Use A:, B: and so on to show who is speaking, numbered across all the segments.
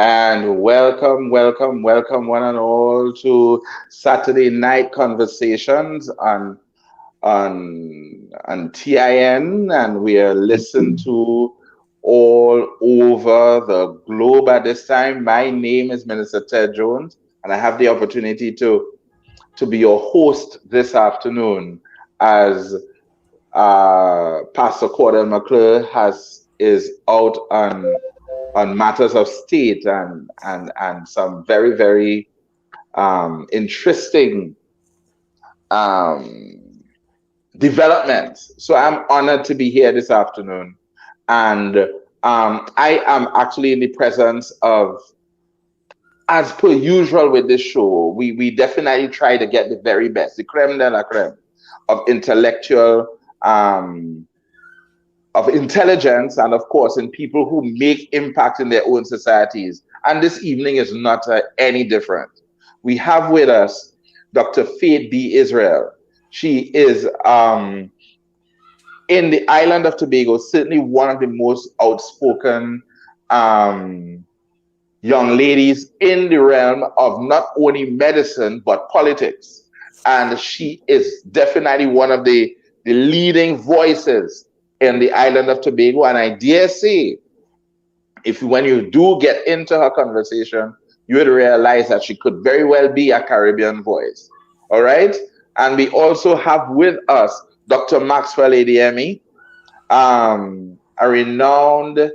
A: And welcome, one and all to Saturday night conversations on TIN, and we are listened to all over the globe at this time. My name is Minister Ted Jones, and I have the opportunity to be your host this afternoon as Pastor Cordell McClure is out on matters of state and some very interesting um, developments. So I'm honored to be here this afternoon, and I am actually in the presence of, as per usual with this show, we definitely try to get the very best, the creme de la creme of um, intelligence, and of course in people who make impact in their own societies. And this evening is not any different. We have with us Dr. Faith B.Yisrael. She is in the island of Tobago, certainly one of the most outspoken young ladies in the realm of not only medicine but politics. And she is definitely one of the leading voices in the island of Tobago. And I dare say, if when you do get into her conversation, you would realize that she could very well be a Caribbean voice. All right? And we also have with us Dr. Maxwell Adeyemi, a renowned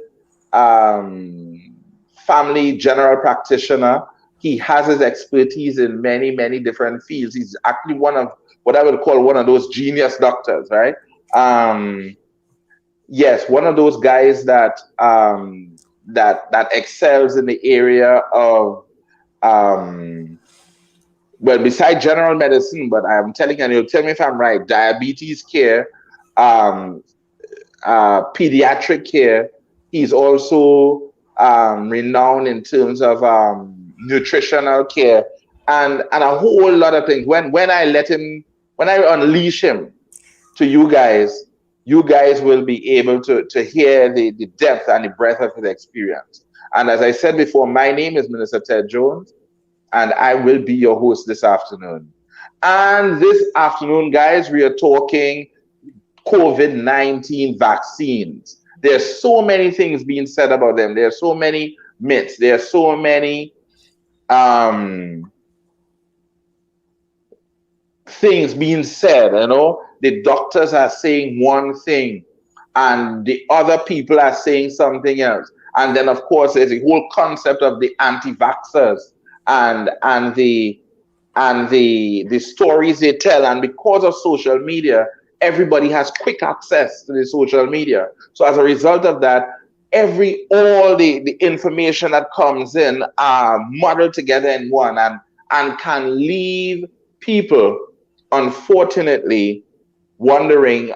A: family general practitioner. He has his expertise in many different fields. He's actually one of what I would call one of those genius doctors, right? Yes, one of those guys that that excels in the area of well, beside general medicine, but I'm telling you, and you'll tell me if I'm right, diabetes care, um, pediatric care. He's also renowned in terms of nutritional care and a whole lot of things. When I let him, when I unleash him to you guys will be able to hear the depth and the breadth of his experience. And as I said before, my name is Minister Ted Jones, and I will be your host this afternoon. And this afternoon, guys, we are talking COVID-19 vaccines. There's so many things being said about them. There's so many myths. There's so many things being said. The doctors are saying one thing, and the other people are saying something else. And then, of course, there's the whole concept of the anti-vaxxers and the stories they tell. And because of social media, everybody has quick access to the social media. So as a result of that, all the information that comes in are muddled together in one, and can leave people, unfortunately, wondering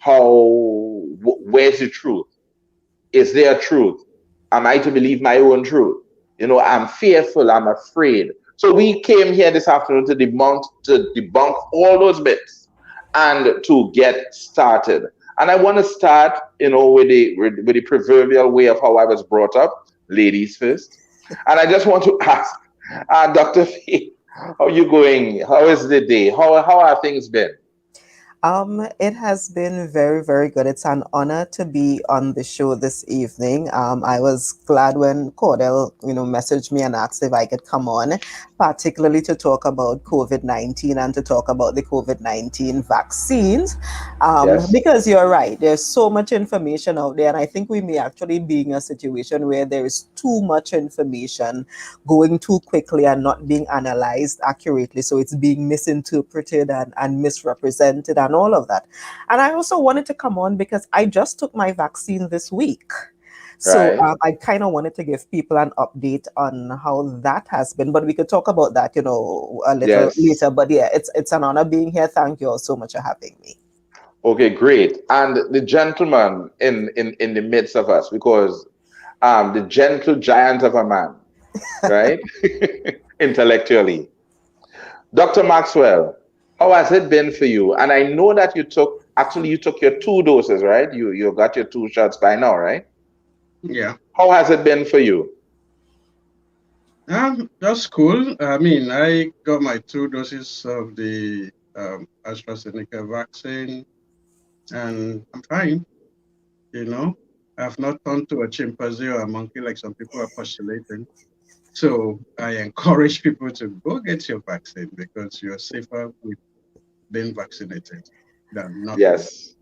A: where's the truth? Is there truth? Am I to believe my own truth? I'm fearful, I'm afraid. So we came here this afternoon to debunk all those myths and to get started. And I want to start, with the proverbial way of how I was brought up, ladies first. And I just want to ask Dr. Faith, how are you going? How is the day? How are things been?
B: It has been very, very good. It's an honor to be on the show this evening. I was glad when Cordell, messaged me and asked if I could come on, particularly to talk about COVID-19 and to talk about the COVID-19 vaccines.
A: Yes.
B: Because you're right, there's so much information out there, and I think we may actually be in a situation where there is too much information going too quickly and not being analyzed accurately. So it's being misinterpreted and misrepresented and all of that. And I also wanted to come on because I just took my vaccine this week. So
A: Right.
B: I kind of wanted to give people an update on how that has been, but we could talk about that, a little
A: Yes.
B: later. But yeah, it's an honor being here. Thank you all so much for having me.
A: Okay, great. And the gentleman in the midst of us, because the gentle giant of a man, right? Intellectually. Dr. Maxwell, how has it been for you? And I know that you took your 2 doses, right? You got your 2 shots by now, right?
C: Yeah.
A: How has it been for you?
C: That's cool. I mean, I got my 2 doses of the AstraZeneca vaccine, and I'm fine. You know, I've not turned to a chimpanzee or a monkey like some people are postulating. So I encourage people to go get your vaccine because you're safer with being vaccinated than not being.
A: Yes,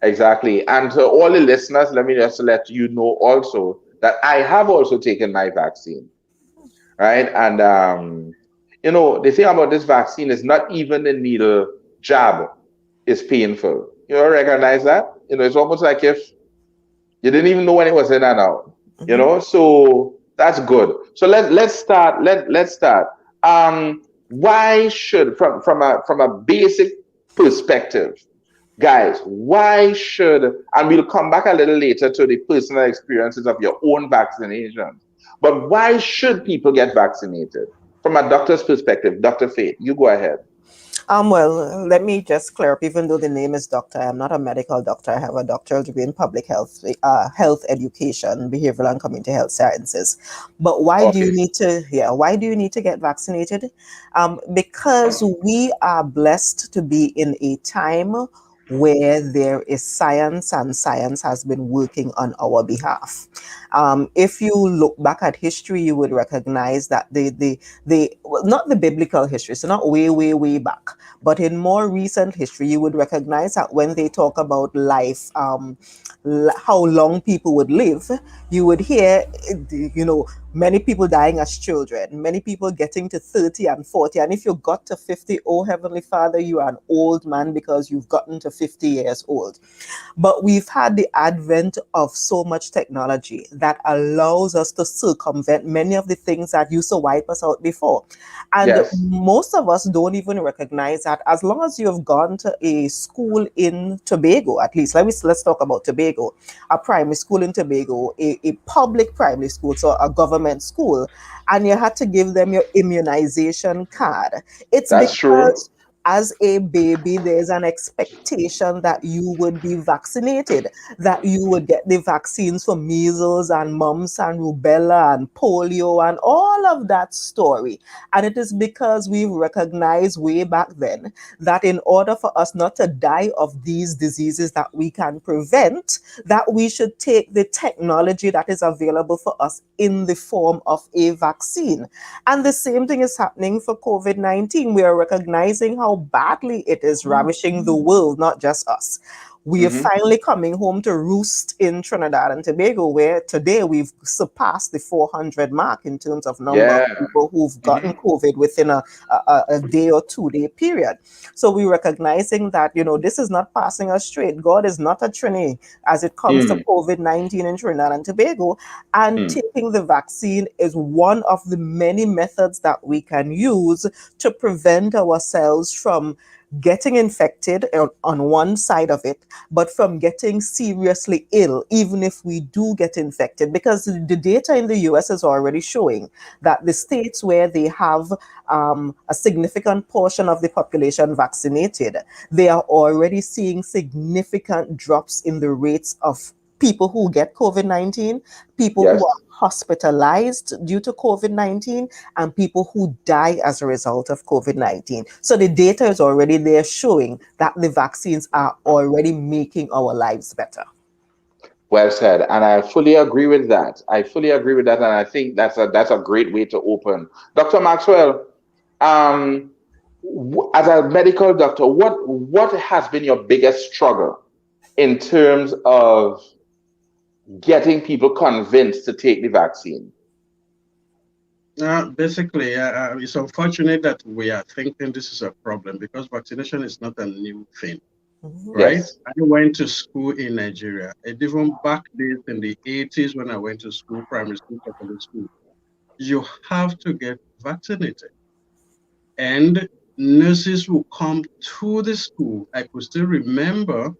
A: exactly. And to all the listeners, let me just let you know also that I have also taken my vaccine, right? And the thing about this vaccine is not even the needle jab is painful. You know, recognize that? It's almost like if you didn't even know when it was in and out.
B: Mhm.
A: So that's good. So let's start. Let's start. Why should from a basic perspective, guys, why should, and we'll come back a little later to the personal experiences of your own vaccinations, but why should people get vaccinated? From a doctor's perspective, Dr. Faith, you go ahead.
B: Well, let me just clear up. Even though the name is doctor, I'm not a medical doctor. I have a doctoral degree in public health, health education, behavioral and community health sciences. But why do you
A: Okay.
B: need to? Yeah, why do you need to get vaccinated? Because we are blessed to be in a time where there is science and science has been working on our behalf. If you look back at history, you would recognize that well, not the biblical history, so not way, way, way back, but in more recent history, you would recognize that when they talk about life, how long people would live, you would hear, many people dying as children, many people getting to 30 and 40. And if you got to 50, oh, Heavenly Father, you are an old man because you've gotten to 50 years old. But we've had the advent of so much technology that allows us to circumvent many of the things that used to wipe us out before. And
A: Yes,
B: most of us don't even recognize that as long as you've gone to a school in Tobago, at least, let's talk about Tobago, a primary school in Tobago, a public primary school, so a government school, and you had to give them your immunization card. It's
A: that's true.
B: because as a baby, there's an expectation that you would be vaccinated, that you would get the vaccines for measles and mumps and rubella and polio and all of that story. And it is because we recognized way back then that in order for us not to die of these diseases that we can prevent, that we should take the technology that is available for us in the form of a vaccine. And the same thing is happening for COVID-19. We are recognizing how badly it is ravishing the world, not just us. We are
A: Hmm.
B: finally coming home to roost in Trinidad and Tobago, where today we've surpassed the 400 mark in terms of number of
A: Yeah.
B: people who've gotten
A: Hmm.
B: COVID within a day or 2 day period. So we're recognizing that, this is not passing us straight. God is not a Trini as it comes to
A: Mm.
B: COVID-19 in Trinidad and Tobago. And
A: Mm.
B: taking the vaccine is one of the many methods that we can use to prevent ourselves from getting infected on one side of it, but from getting seriously ill, even if we do get infected. Because the data in the US is already showing that the states where they have a significant portion of the population vaccinated, they are already seeing significant drops in the rates of people who get COVID 19, people who are
A: Yes.
B: hospitalized due to COVID 19, and people who die as a result of COVID 19. So the data is already there showing that the vaccines are already making our lives better.
A: Well said, and I fully agree with that. I fully agree with that, and I think that's a great way to open. Dr. Maxwell, um, as a medical doctor, what has been your biggest struggle in terms of getting people convinced to take the vaccine?
C: Basically, it's unfortunate that we are thinking this is a problem because vaccination is not a new thing,
B: Mhm.
C: right?
A: Yes,
C: I went to school in Nigeria, and even back days in the 80s when I went to school, primary school, secondary school, you have to get vaccinated. And nurses will come to the school. I could still remember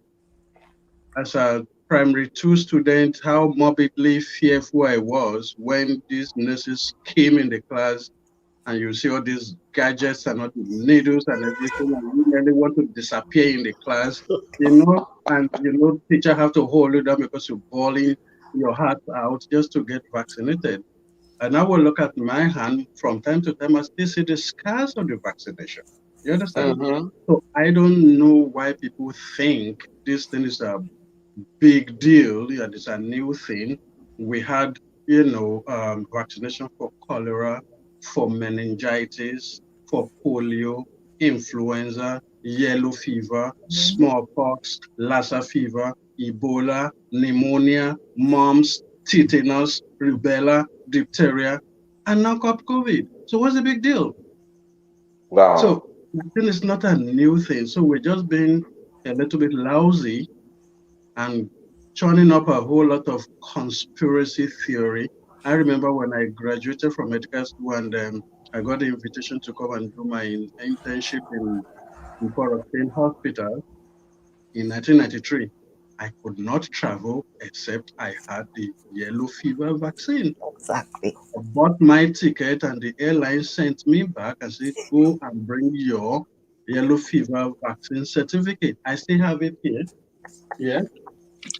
C: as a primary two student how morbidly fearful I was when these nurses came in the class and you see all these gadgets and all the needles and everything, and you really want to disappear in the class, and teacher have to hold you down because you're bawling your heart out just to get vaccinated. And I will look at my hand from time to time. I still see the scars of the vaccination. You understand?
A: Mm-hmm.
C: So I don't know why people think this thing is a big deal. Yeah, it's a new thing. We had, vaccination for cholera, for meningitis, for polio, influenza, yellow fever, smallpox, Lassa fever, Ebola, pneumonia, mumps, tetanus, rubella, diphtheria, and now got COVID. So what's the big deal? So
A: Wow.
C: I think it's not a new thing. So we're just being a little bit lousy and churning up a whole lot of conspiracy theory. I remember when I graduated from medical school and I got the invitation to come and do my internship in Port Hospital in 1993. I could not travel except I had the yellow fever vaccine.
B: Exactly.
C: I bought my ticket and the airline sent me back and said, go and bring your yellow fever vaccine certificate. I still have it here. Yeah.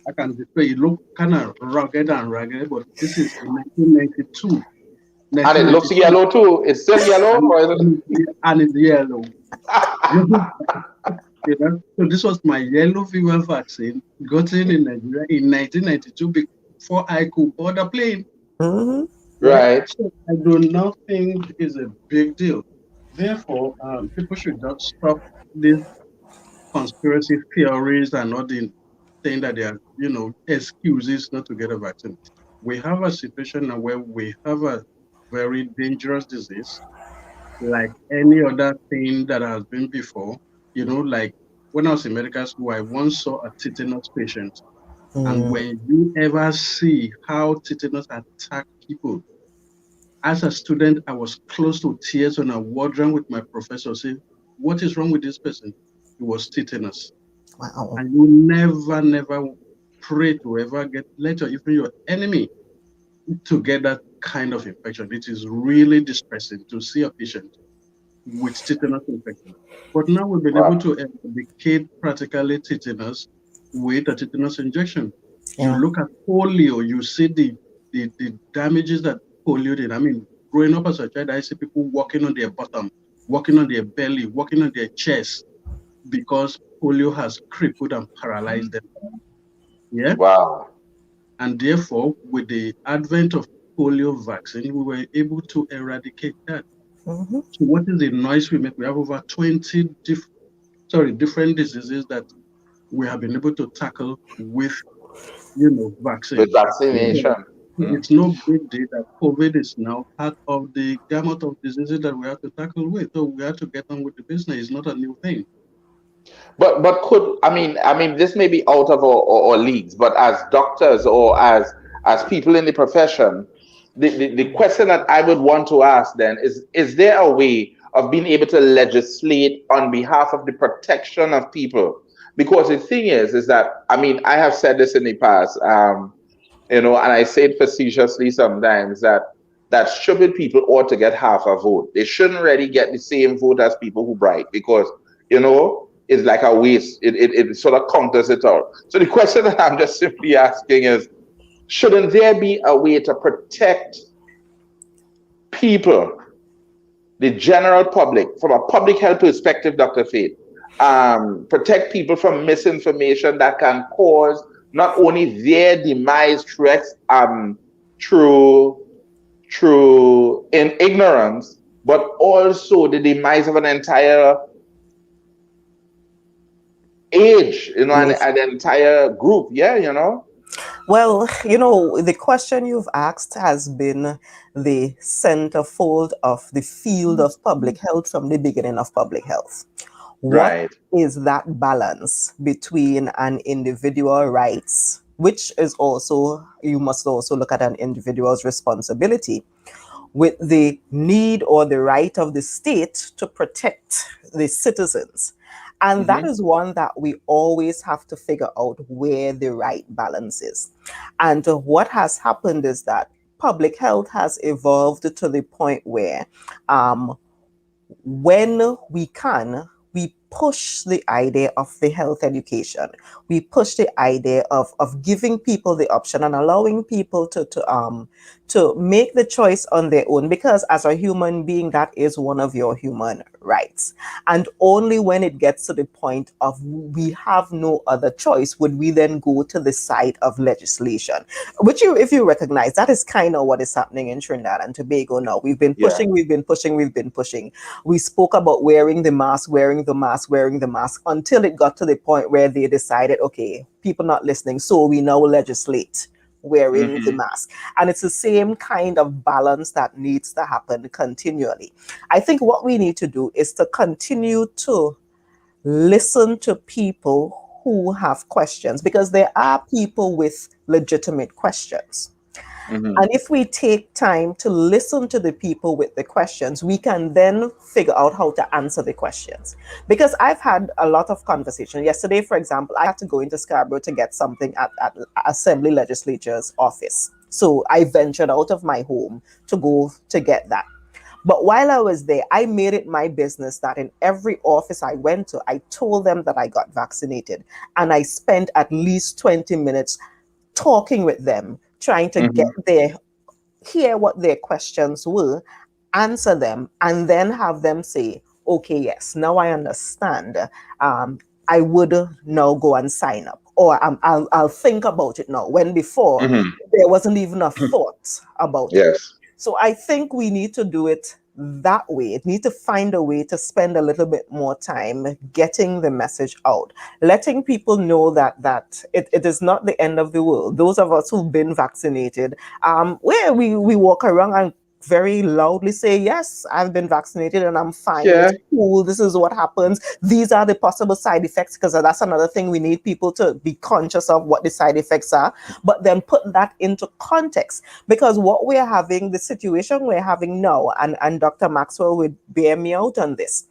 C: I can display. It look kind of rugged and ragged, but this is in 1992.
A: And it looks
C: 1992,
A: yellow too. It's still yellow,
C: and,
A: or is it?
C: and it's yellow. So this was my yellow fever vaccine gotten in Nigeria in 1992 before I could board a plane.
B: Mm-hmm.
C: Yeah,
A: Right.
C: so I do not think it's a big deal. Therefore, people should just stop these conspiracy theories and not the saying that they are, excuses not to get a vaccine. We have a situation now where we have a very dangerous disease, like any other thing that has been before. Like when I was in medical school, I once saw a tetanus patient. And
B: Mm.
C: when you ever see how tetanus attack people, as a student, I was close to tears on a wardroom with my professor saying, what is wrong with this person? It was tetanus.
B: Wow.
C: And you never, never pray to ever let even your enemy to get that kind of infection. It is really distressing to see a patient with tetanus infection. But now we've been able
A: Wow.
C: to eradicate practically tetanus with a tetanus injection. You
B: Yeah.
C: look at polio, you see the damages that polio did. I mean, growing up as a child, I see people walking on their bottom, walking on their belly, walking on their chest because polio has crippled and paralyzed them. Yeah.
A: Wow.
C: And therefore, with the advent of polio vaccine, we were able to eradicate that.
B: Mm-hmm.
C: So what is the noise we make? We have over 20 different diseases that we have been able to tackle with, vaccine.
A: With
C: So
A: vaccination. Mm.
C: it's no big deal that COVID is now part of the gamut of diseases that we have to tackle with. So we have to get on with the business. It's not a new thing.
A: But could I mean this may be out of our leagues, but as doctors or as people in the profession, the question that I would want to ask then is there a way of being able to legislate on behalf of the protection of people? Because the thing is that I mean I have said this in the past, and I say it facetiously sometimes that stupid people ought to get half a vote. They shouldn't really get the same vote as people who bright because it's like a waste. It sort of counters it out. So the question that I'm just simply asking is, shouldn't there be a way to protect people, the general public, from a public health perspective, Dr. Faith? Protect people from misinformation that can cause not only their demise through in ignorance, but also the demise of an entire age,
B: Yes.
A: an entire group. Yeah.
B: Well, the question you've asked has been the centerfold of the field of public health from the beginning of public health. What
A: Right.
B: is that balance between an individual rights, which is also, you must also look at an individual's responsibility, with the need or the right of the state to protect the citizens. And that
C: Mhm.
B: is one that we always have to figure out where the right balance is. And what has happened is that public health has evolved to the point where, when we can, we push the idea of the health education. We push the idea of giving people the option and allowing people to make the choice on their own, because as a human being, that is one of your human rights. And only when it gets to the point of we have no other choice would we then go to the side of legislation, which, if you recognize, that is kind of what is happening in Trinidad and Tobago now. We've been
A: Yeah.
B: pushing, we've been pushing, we've been pushing. We spoke about wearing the mask, wearing the mask, wearing the mask, until it got to the point where they decided, okay, people not listening, so we now legislate wearing the
A: Mm-hmm.
B: mask. And it's the same kind of balance that needs to happen continually. I think what we need to do is to continue to listen to people who have questions, because there are people with legitimate questions.
A: Mm-hmm.
B: And if we take time to listen to the people with the questions, we can then figure out how to answer the questions. Because I've had a lot of conversation. Yesterday, for example, I had to go into Scarborough to get something at Assembly Legislature's office. So I ventured out of my home to go to get that. But while I was there, I made it my business that in every office I went to, I told them that I got vaccinated. And I spent at least 20 minutes talking with them, trying to get
A: Mm-hmm.
B: their hear what their questions were, answer them, and then have them say, okay, yes, now I understand. Um, I would now go and sign up, or I'll think about it now, when before
A: Mm-hmm.
B: there wasn't even a thought about it.
A: Yes.
B: So I think we need to do it that way. It need to find a way to spend a little bit more time getting the message out, letting people know that it is not the end of the world. Those of us who've been vaccinated, where we walk around and very loudly say, yes, I've been vaccinated and I'm fine.
A: Yeah.
B: It's cool. This is what happens. These are the possible side effects, because that's another thing. We need people to be conscious of what the side effects are, but then put that into context. Because what we're having, the situation we're having now, and Dr. Maxwell would bear me out on this,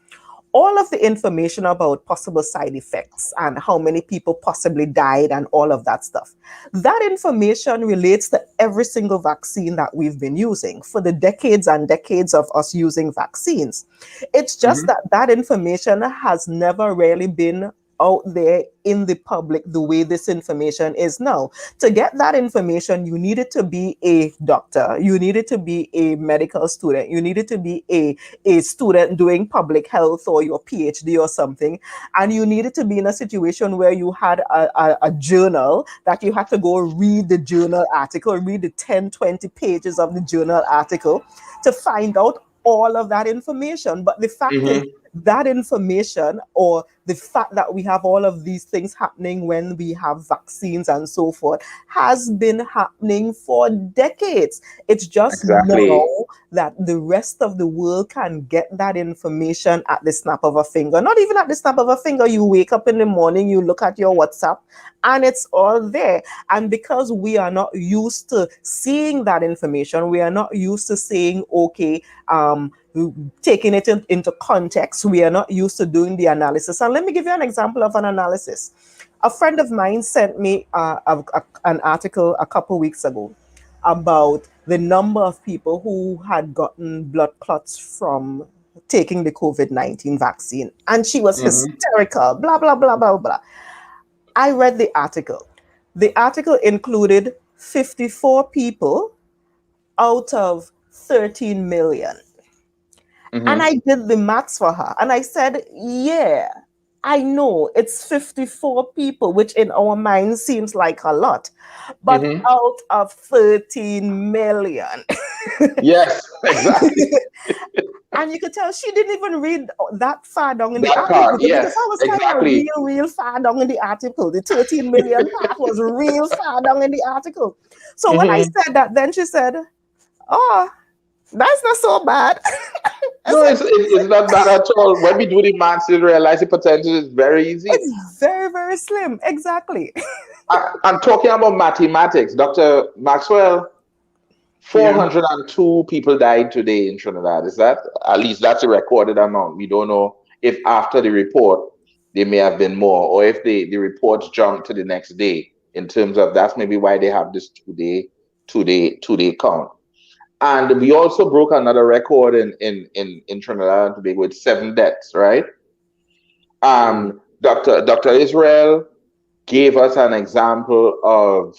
B: all of the information about possible side effects and how many people possibly died and all of that stuff, that information relates to every single vaccine that we've been using for the decades and decades of us using vaccines. It's just
A: Mm-hmm.
B: that that information has never really been out there in the public the way this information is now. To get that information, you needed to be a doctor, you needed to be a medical student, you needed to be a student doing public health or your PhD or something, and you needed to be in a situation where you had a journal that you had to go read the journal article, read the 10, 20 pages of the journal article to find out all of that information. But the fact is,
A: Mm-hmm.
B: that information, or the fact that we have all of these things happening when we have vaccines and so forth, has been happening for decades. It's just now
A: Exactly.
B: that the rest of the world can get that information at the snap of a finger. Not even at the snap of a finger. You wake up in the morning, you look at your WhatsApp, and it's all there. And because we are not used to seeing that information, we are not used to saying, okay, taking it into context. We are not used to doing the analysis. And let me give you an example of an analysis. A friend of mine sent me an article a couple weeks ago about the number of people who had gotten blood clots from taking the COVID-19 vaccine. And she was
A: Mm-hmm.
B: hysterical, blah, blah, blah, blah, blah. I read the article. The article included 54 people out of 13 million. And
A: Mm-hmm.
B: I did the maths for her. And I said, yeah, I know it's 54 people, which in our minds seems like a lot. But
A: Mm-hmm.
B: out of 13 million.
A: Yes, exactly.
B: And you could tell she didn't even read that far down in the
A: That
B: article,
A: part,
B: because I
A: yes,
B: was kind of
A: exactly.
B: real far down in the article. The 13 million part was real far down in the article. So when I
A: Mm-hmm.
B: said that, then she said, oh, that's not so bad. I
A: No,
B: said,
A: it's not bad at all. When we do the maths, you realize the potential is very easy.
B: it's very, very slim. Exactly.
A: I'm talking about mathematics. Dr. Maxwell,
C: Yeah.
A: 402 people died today in Trinidad. Is that, at least that's a recorded amount. We don't know if after the report there may have been more, or if the reports jumped to the next day, in terms of that's maybe why they have this two day count. And we also broke another record in Trinidad and Tobago with 7 deaths, right? Dr. Israel gave us an example of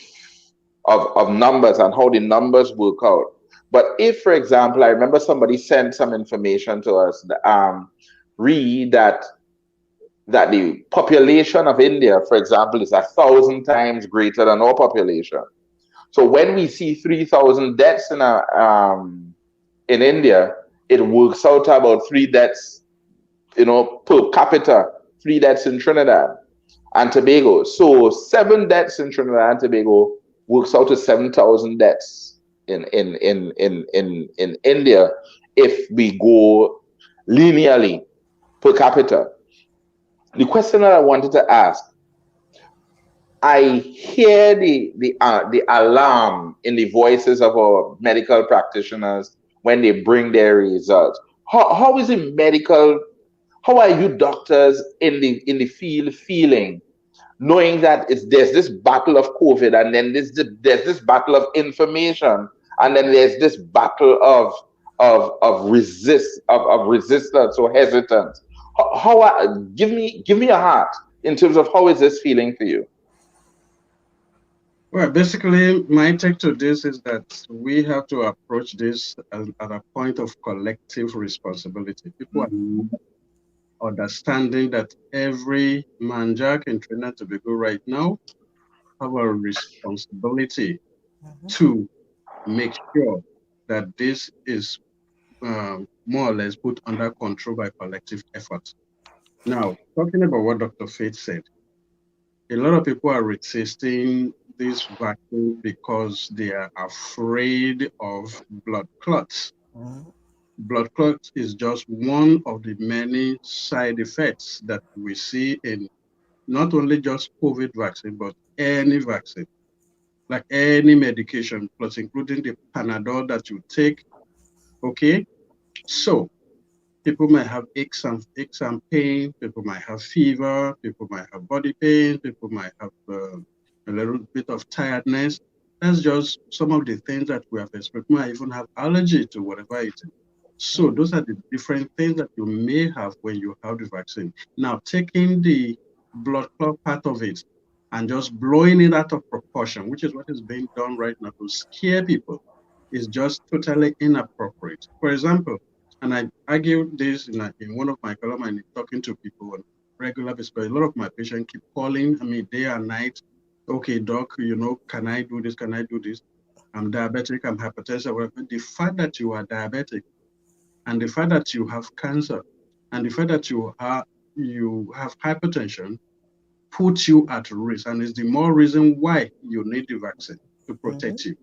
A: numbers and how the numbers work out. But if, for example, I remember somebody sent some information to us, read that the population of India, for example, is 1,000 times greater than our population. So when we see 3,000 deaths in India, it works out to about 3 deaths, per capita, 3 deaths in Trinidad and Tobago. So 7 deaths in Trinidad and Tobago works out to 7,000 deaths in India if we go linearly per capita. The question that I wanted to ask, I hear the alarm in the voices of our medical practitioners when they bring their results. How is it medical? How are you doctors in the field feeling, knowing that there's this battle of COVID, and then there's this battle of information, and then there's this battle of resistance or hesitance. Give me a heart in terms of how is this feeling for you?
C: Well, basically, my take to this is that we have to approach this at a point of collective responsibility. People are understanding that every manjack in Trinidad and Tobago right now have a responsibility to make sure that this is more or less put under control by collective effort. Now, talking about what Dr. Faith said, a lot of people are resisting this vaccine because they are afraid of blood clots. Blood clots is just one of the many side effects that we see in not only just COVID vaccine, but any vaccine, like any medication, plus including the Panadol that you take. Okay, so people might have aches and pain, people might have fever, people might have body pain, people might have a little bit of tiredness. That's just some of the things that we have experienced. You might even have allergy to whatever it is. So those are the different things that you may have when you have the vaccine. Now, taking the blood clot part of it and just blowing it out of proportion, which is what is being done right now to scare people, is just totally inappropriate. For example, and I argue this in one of my columns and talking to people on regular basis, but a lot of my patients keep calling, day and night. Okay, doc, can I do this? Can I do this? I'm diabetic, I'm hypertensive, whatever. The fact that you are diabetic and the fact that you have cancer and the fact that you have hypertension puts you at risk, and it's the more reason why you need the vaccine to protect you.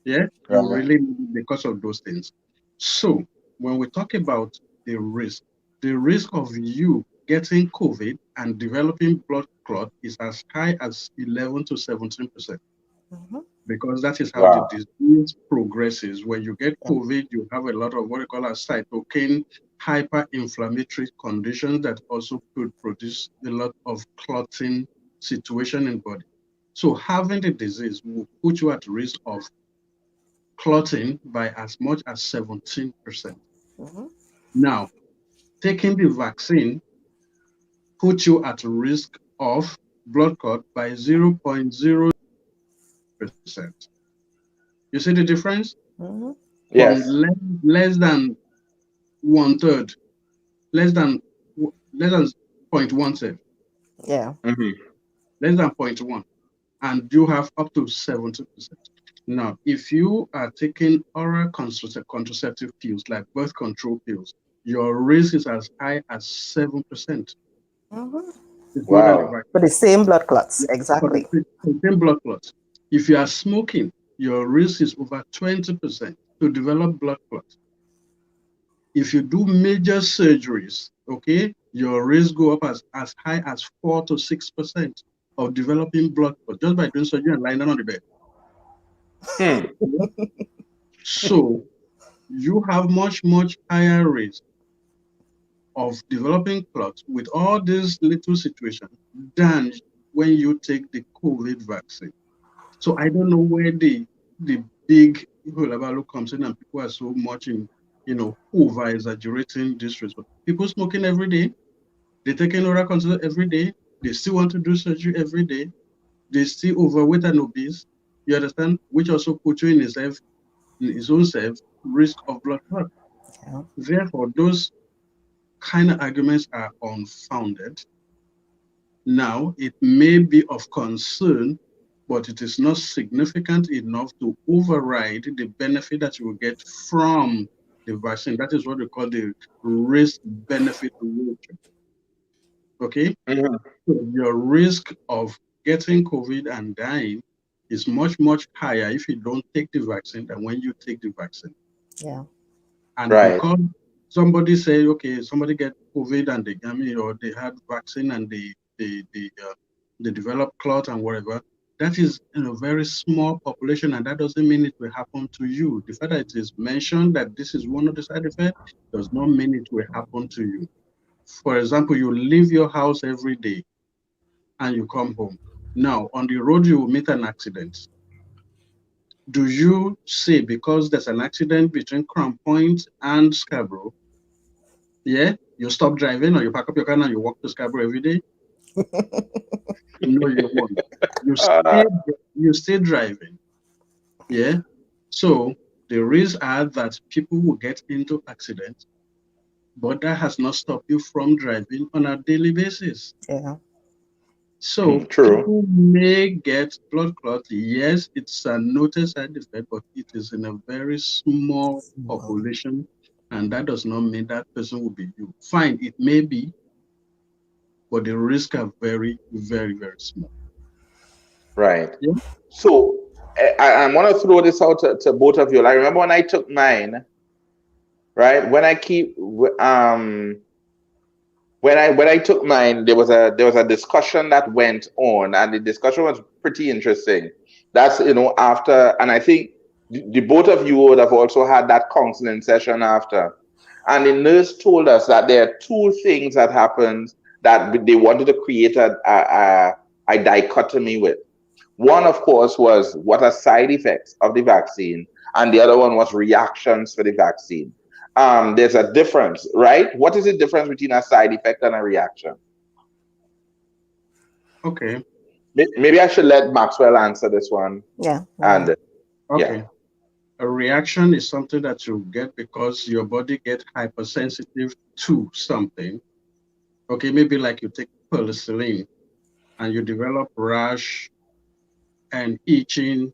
C: Yeah, you really need it because of those things. So when we talk about the risk of you getting COVID and developing blood clot is as high as 11 to 17%. Because that is how the disease progresses. When you get COVID, you have a lot of what we call a cytokine hyperinflammatory conditions that also could produce a lot of clotting situation in body. So having the disease will put you at risk of clotting by as much as 17%. Now, taking the vaccine puts you at risk of blood clot by 0.0%. You see the difference?
A: Yes.
C: From less than 1/3, less than 0.17.
B: Yeah.
C: Less than 0.1. And you have up to 70%. Now, if you are taking oral contraceptive pills like birth control pills, your risk is as high as 7%. It's more than the vaccine.
B: For the same blood clots, exactly.
C: For the same blood clots. If you are smoking, your risk is over 20% to develop blood clots. If you do major surgeries, okay, your risk go up as high as 4 to 6% of developing blood clots just by doing surgery and lying down on the bed. So you have much, much higher risk of developing clots with all these little situations than when you take the COVID vaccine. So I don't know where the big hullabaloo comes in and people are so much in, over exaggerating this risk. But people smoking every day, They take in oral contraceptive every day. They still want to do surgery every day. They still overweight and obese. You understand? Which also puts you in his own self, risk of blood clot.
B: Yeah.
C: Therefore, those kind of arguments are unfounded. Now, it may be of concern, but it is not significant enough to override the benefit that you will get from the vaccine. That is what we call the risk-benefit ratio. Okay?
A: Mm-hmm.
C: So your risk of getting COVID and dying is much, much higher if you don't take the vaccine than when you take the vaccine.
B: Yeah.
C: And
A: Right.
C: because somebody say, okay, somebody get COVID and or they had vaccine and they develop clot and whatever, that is in a very small population, and that doesn't mean it will happen to you. The fact that it is mentioned that this is one of the side effects does not mean it will happen to you. For example, you leave your house every day and you come home. Now, on the road, you will meet an accident. Do you say because there's an accident between Crown Point and Scarborough, yeah, you stop driving or you pack up your car and you walk to Scarborough every day? No, you won't. You
A: Uh,
C: stay, you stay driving, yeah? So the risks are that people will get into accidents, but that has not stopped you from driving on a daily basis.
B: Yeah.
C: So
A: true.
C: people may get blood clot. Yes, it's a noticed side effect, but it is in a very small
B: Small.
C: population, and that does not mean that person will be you. Fine, it may be, but the risks are very, very, very small.
A: Right.
C: Yeah.
A: So I want to throw this out to both of you. Like, remember when I took mine, right? When I took mine, there was a discussion that went on, and the discussion was pretty interesting. That's after, and I think the both of you would have also had that counseling session after, and the nurse told us that there are two things that happened that they wanted to create a dichotomy with. One, of course, was what are side effects of the vaccine, and the other one was reactions to the vaccine. There's a difference, right? What is the difference between a side effect and a reaction?
C: Okay.
A: Maybe I should let Maxwell answer this one.
B: Yeah. Go ahead.
A: And yeah.
C: Okay. A reaction is something that you get because your body gets hypersensitive to something. Okay, maybe like you take penicillin and you develop rash and itching,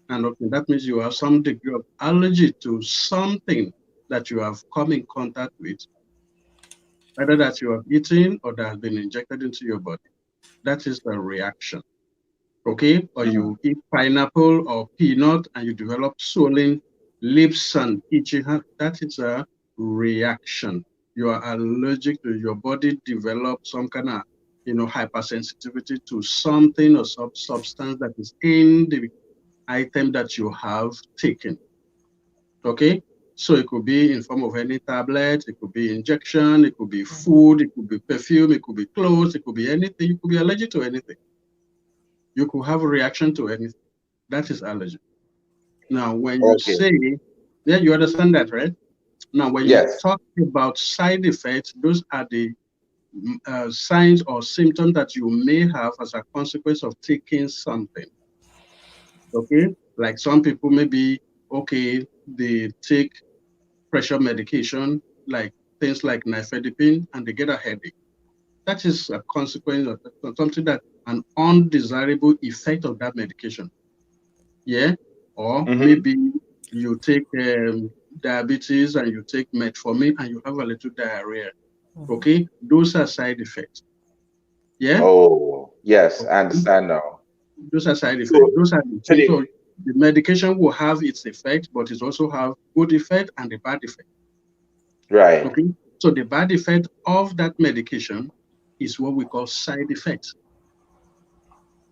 C: and okay, that means you have some degree of allergy to something that you have come in contact with, either that you have eaten or that has been injected into your body. That is the reaction. Okay, or
A: Mhm.
C: you eat pineapple or peanut and you develop swollen lips and itchy hand. That is a reaction. You are allergic to your body develop some kind of hypersensitivity to something or substance that is in the item that you have taken. Okay, so it could be in form of any tablet, it could be injection, it could be food, it could be perfume, it could be clothes, it could be anything. You could be allergic to anything. You could have a reaction to anything. That is allergy. Now, when you
A: Okay.
C: say, yeah, you understand that, right? Now, when you
A: Yes.
C: talk about side effects, those are the signs or symptoms that you may have as a consequence of taking something. Okay, like some people maybe okay, they take pressure medication, like things like nifedipine, and they get a headache. That is a consequence of something that an undesirable effect of that medication. Yeah, or
A: Hmm.
C: maybe you take diabetes and you take metformin and you have a little diarrhea.
B: Mhm.
C: Okay, those are side effects. Yeah,
A: Oh, yes, I
C: okay.
A: understand now.
C: Those are side
A: So,
C: effects. Those are the
A: so
C: things. So the medication will have its effect, but it also have good effect and the bad effect.
A: right.
C: Okay, so the bad effect of that medication is what we call side effects.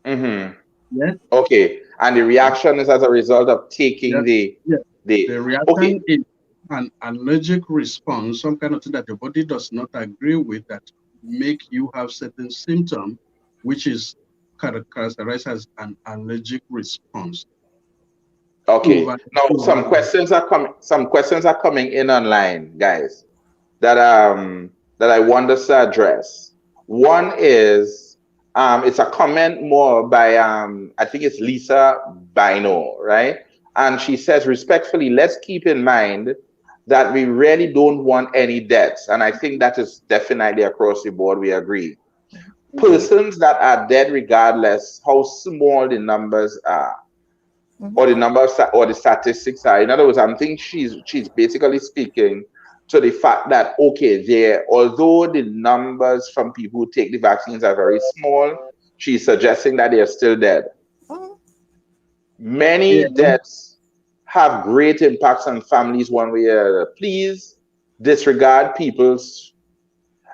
A: Hmm.
C: Yeah,
A: Okay, and the reaction is as a result of
C: yeah,
A: taking the
C: yeah.
A: the.
C: The
A: Okay.
C: reaction is an allergic response, some kind of thing that your body does not agree with that make you have certain symptom, which is characterized as an allergic response.
A: Okay.
C: Over,
A: Now
C: over.
A: some questions are coming in online, guys, that I want us to address. One is it's a comment more by I think it's Lisa Bino, right? And she says respectfully, let's keep in mind that we really don't want any deaths. And I think that is definitely across the board, we agree.
C: Mhm.
A: Persons that are dead, regardless how small the numbers are,
B: Mhm.
A: or the numbers or the statistics are. In other words, I think she's basically speaking to the fact that okay, there although the numbers from people who take the vaccines are very small, she's suggesting that they are still dead.
B: Mhm.
A: Many
C: Yeah.
A: deaths have great impacts on families one way or another. Please disregard people's,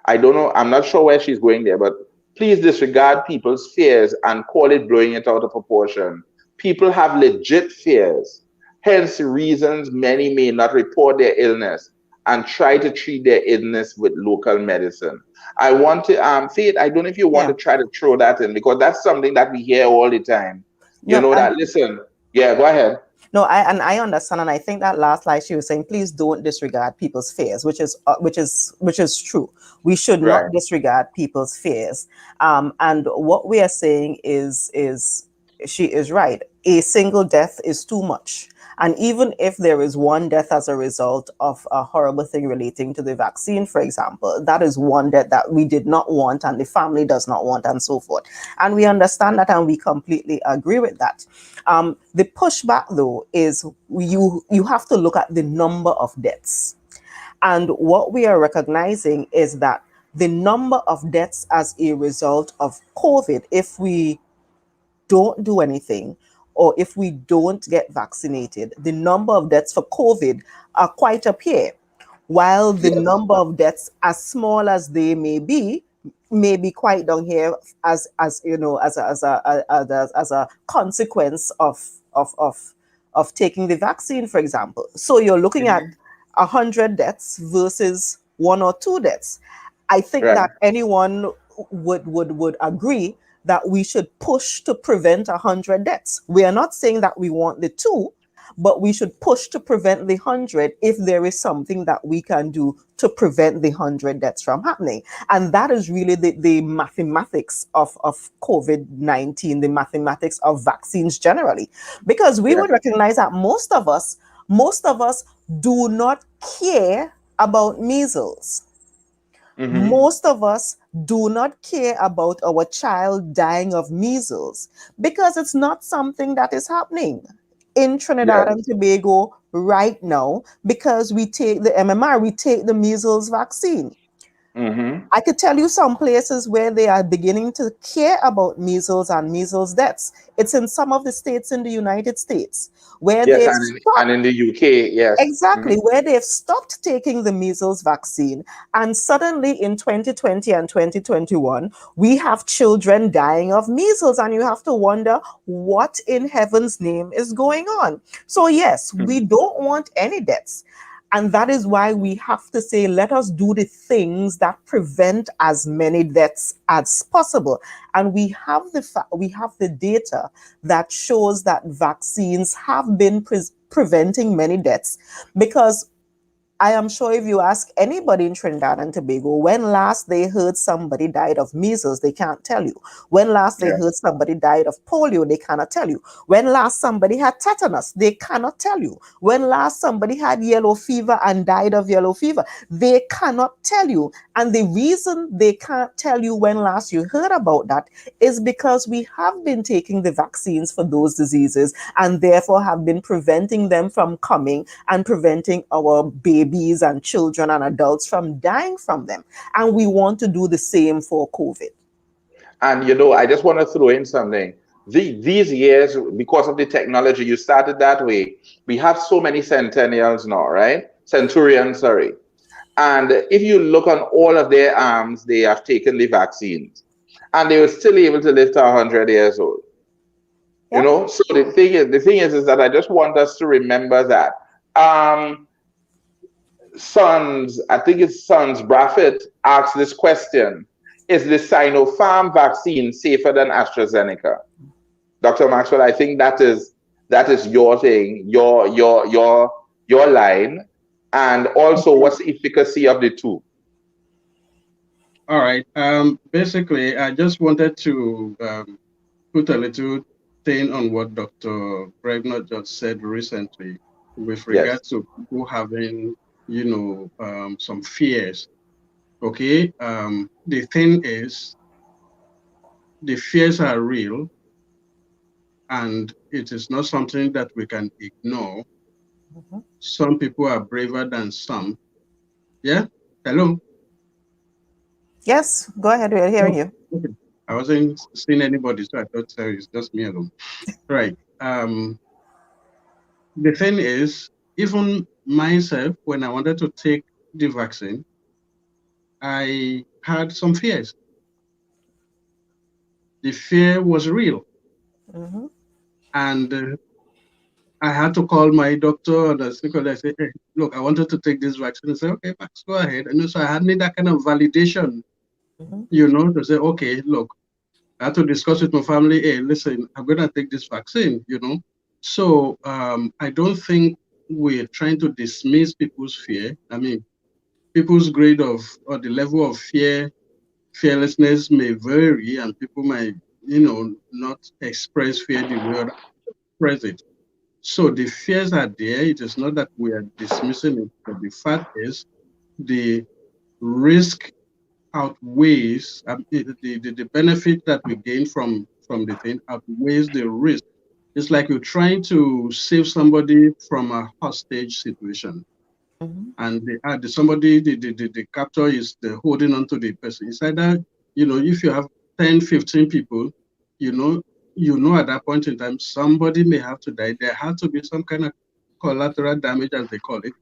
A: I don't know, I'm not sure where she's going there, but please disregard people's fears and call it blowing it out of proportion. People have legit fears, hence the reasons many may not report their illness and try to treat their illness with local medicine. I want to, Faith, I don't know if you want
B: Yeah.
A: to try to throw that in because that's something that we hear all the time. You
B: No,
A: know
B: and
A: that, listen, yeah, go ahead.
B: no, I understand, and I think that last line she was saying, please don't disregard people's fears, which is true. We should
A: Right.
B: not disregard people's fears. And what we are saying is she is right. A single death is too much. And even if there is one death as a result of a horrible thing relating to the vaccine, for example, that is one death that we did not want and the family does not want, and so forth. And we understand that and we completely agree with that. The pushback, though, is you have to look at the number of deaths. And what we are recognizing is that the number of deaths as a result of COVID, if we don't do anything or if we don't get vaccinated, the number of deaths for COVID are quite up here. While the
A: Yes.
B: number of deaths, as small as they may be quite down here as you know, as a consequence of taking the vaccine, for example. So you're looking at
A: Mhm.
B: 100 deaths versus one or two deaths. I think
A: Right.
B: that anyone would agree that we should push to prevent 100 deaths. We are not saying that we want the two, but we should push to prevent the 100 if there is something that we can do to prevent the 100 deaths from happening. And that is really the mathematics of COVID-19, the mathematics of vaccines generally. Because we
A: Yeah.
B: would recognize that most of us do not care about measles.
A: Hmm.
B: Most of us do not care about our child dying of measles because it's not something that is happening in Trinidad and
A: Yes.
B: Tobago right now because we take the MMR, we take the measles vaccine.
A: Hmm.
B: I could tell you some places where they are beginning to care about measles and measles deaths. It's in some of the states in the United States where
A: Yes,
B: they've
A: and
B: stopped.
A: in the UK, yes.
B: Exactly, where they've stopped taking the measles vaccine. And suddenly in 2020 and 2021, we have children dying of measles. And you have to wonder what in heaven's name is going on. So, yes, we
A: Mhm.
B: don't want any deaths. And that is why we have to say, let us do the things that prevent as many deaths as possible. And we have the data that shows that vaccines have been preventing many deaths because I am sure if you ask anybody in Trinidad and Tobago when last they heard somebody died of measles, they can't tell you. When last they
A: Yeah.
B: heard somebody died of polio, they cannot tell you. When last somebody had tetanus, they cannot tell you. When last somebody had yellow fever and died of yellow fever, they cannot tell you. And the reason they can't tell you when last you heard about that is because we have been taking the vaccines for those diseases and therefore have been preventing them from coming and preventing our babies and children and adults from dying from them. And we want to do the same for COVID.
A: And I just want to throw in something. These years, because of the technology, you started that way. We have so many centennials now, right? Centurions, sorry. And if you look on all of their arms, they have taken the vaccines, and they were still able to live to 100 years old.
B: Yeah.
A: So the thing is that I just want us to remember that. Um, Sons, I think it's Sons Braffett asked this question: is the Sinopharm vaccine safer than AstraZeneca? Dr. Maxwell, I think that is your thing, your line, and also what's the efficacy of the two?
C: All right. Basically, I just wanted to put a little thing on what Dr. Bregner just said recently with regard
A: Yes.
C: to people having, some fears. Okay. The thing is, the fears are real, and it is not something that we can ignore.
B: Mhm.
C: Some people are braver than some. Yeah. Hello.
B: Yes, go ahead. We're hearing
C: Oh,
B: you.
C: okay. I wasn't seeing anybody, so I thought it's just me alone. Right. The thing is, even myself, when I wanted to take the vaccine, I had some fears. The fear was real.
B: Mhm.
C: And I had to call my doctor and I said, hey, look, I wanted to take this vaccine. I said, okay, Max, go ahead. And so I had need that kind of validation,
B: Mhm.
C: to say, okay, look, I had to discuss with my family, hey, listen, I'm going to take this vaccine. So I don't think we're trying to dismiss people's fear. I mean, people's grade of or the level of fearlessness may vary, and people might, not express fear the way others express it. So the fears are there. It is not that we are dismissing it, but the fact is the risk outweighs the benefit that we gain from the thing outweighs the risk. It's like you're trying to save somebody from a hostage situation,
B: Mhm.
C: and somebody the captor is holding on to the person. It's either, if you have 10, 15 people, you know at that point in time somebody may have to die. There has to be some kind of collateral damage, as they call it.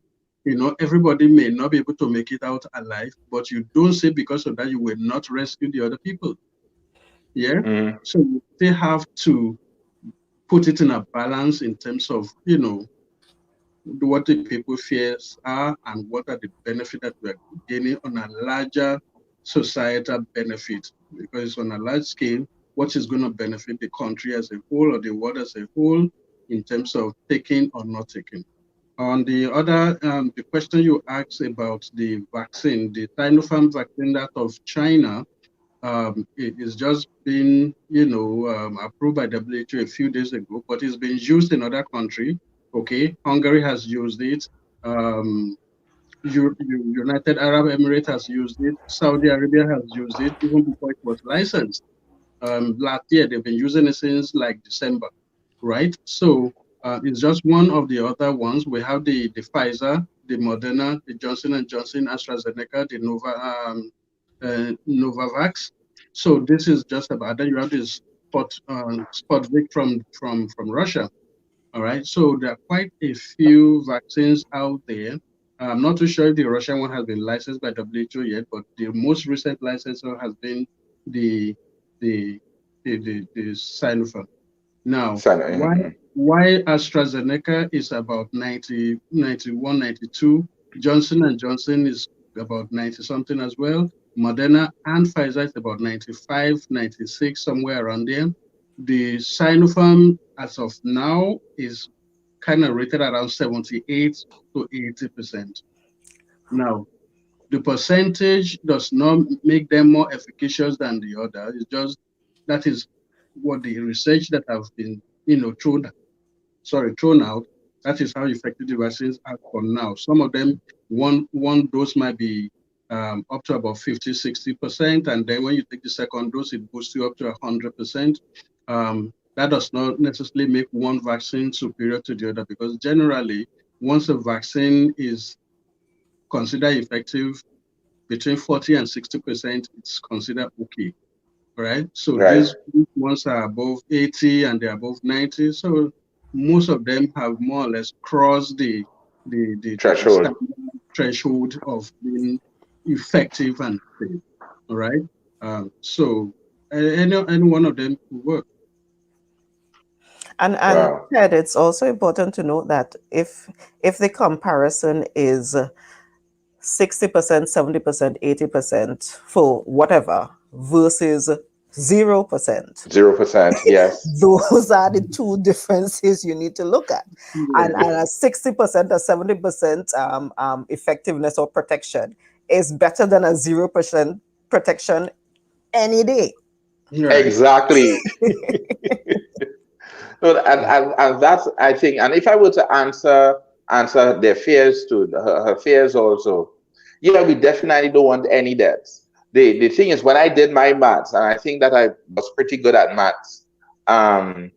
C: Everybody may not be able to make it out alive, but you don't say because of that you will not rescue the other people. Yeah.
A: Mm.
C: So you still have to put it in a balance in terms of, what the people fears are and what are the benefits that we're gaining on a larger societal benefit, because it's on a large scale what is going to benefit the country as a whole or the world as a whole in terms of taking or not taking. On the other, the question you asked about the vaccine, the Sinopharm vaccine out of China, it is just been, approved by WHO a few days ago, but it's been used in other countries. Okay, Hungary has used it. Um, United Arab Emirates has used it. Saudi Arabia has used it even before it was licensed. Last year, they've been using it since like December, right? So it's just one of the other ones. We have the Pfizer, the Moderna, the Johnson and Johnson, AstraZeneca, the Novavax. So this is just about. Then you have this Sputnik from Russia. All right. So there are quite a few vaccines out there. I'm not too sure if the Russian one has been licensed by WHO yet, but the most recent licensor has been the the the Sinopharm. Now,
A: Son,
C: why AstraZeneca is about 90, 91, 92, Johnson and Johnson is about 90 something as well. Moderna and Pfizer is about 95, 96, somewhere around there. The Sinopharm, as of now, is kind of rated around 78 to 80%. Now, the percentage does not make them more efficacious than the other. It's just that is what the research that have been, thrown out. That is how effective the vaccines are for now. Some of them, one dose might be up to about 50, 60%. And then when you take the second dose, it boosts you up to 100%. That does not necessarily make one vaccine superior to the other, because generally, once a vaccine is considered effective, between 40 and 60%, it's considered okay. Right? So
A: right.
C: these ones are above 80 and they're above 90. So most of them have more or less crossed the
A: Threshold.
C: standard threshold of being effective and safe. All right. So any one of them will work.
B: And
A: Wow.
B: Ted, it's also important to note that if the comparison is 60%, 70%, 80% for whatever versus 0%.
A: 0%. Yes.
B: Those are the two differences you need to look at. And
C: Yeah.
B: a 60% or 70% effectiveness or protection is better than a 0% protection any day.
C: Right.
A: Exactly. No, and that's, I think, and if I were to answer their fears too, her fears also, yeah, we definitely don't want any deaths. The thing is, when I did my maths, and I think that I was pretty good at maths, um,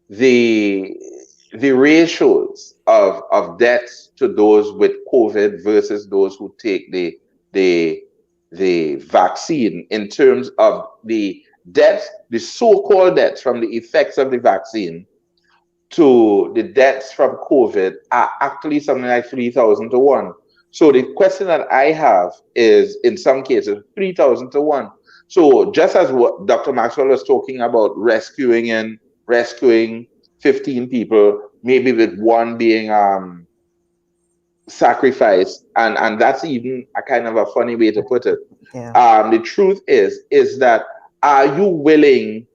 A: the the ratios of deaths to those with COVID versus those who take the the vaccine in terms of the deaths, the so-called deaths from the effects of the vaccine to the deaths from COVID are actually something like 3,000 to 1. So the question that I have is, in some cases, 3,000 to 1. So just as what Dr. Maxwell was talking about, rescuing 15 people, maybe with one being sacrificed, and that's even a kind of a funny way to put it.
B: Yeah.
A: The truth is that, are you willing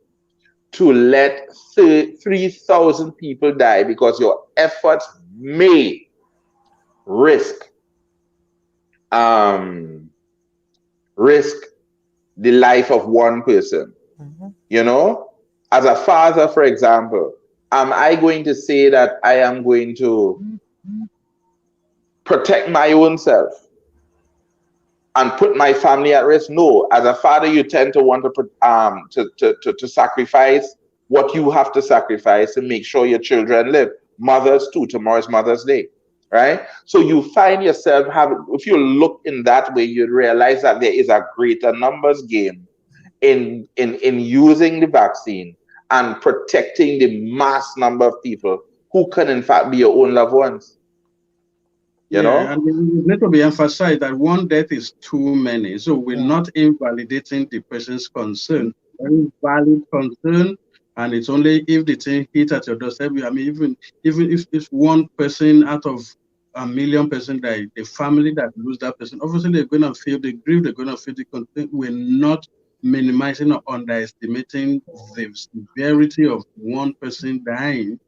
A: to let 3,000 people die because your efforts may risk um, risk the life of one person?
B: Mm-hmm.
A: You know, as a father, for example, am I going to say that I am going to protect my own self and put my family at risk? No. As a father, you tend to want to to sacrifice what you have to sacrifice to make sure your children live. Mothers too. Tomorrow's Mother's Day, right? So you find yourself having, if you look in that way, you realize that there is a greater numbers game in using the vaccine and protecting the mass number of people who can in fact be your own loved ones. You
C: Yeah,
A: know?
C: and it need to be emphasized that one death is too many. So we're
B: Yeah.
C: not invalidating the person's concern. Very valid concern, and it's only if the thing hit at your doorstep. I mean, even if one person out of a million person die, the family that lose that person, obviously they're going to feel the grief. They're going to feel the concern. We're not minimizing or underestimating the severity of one person dying.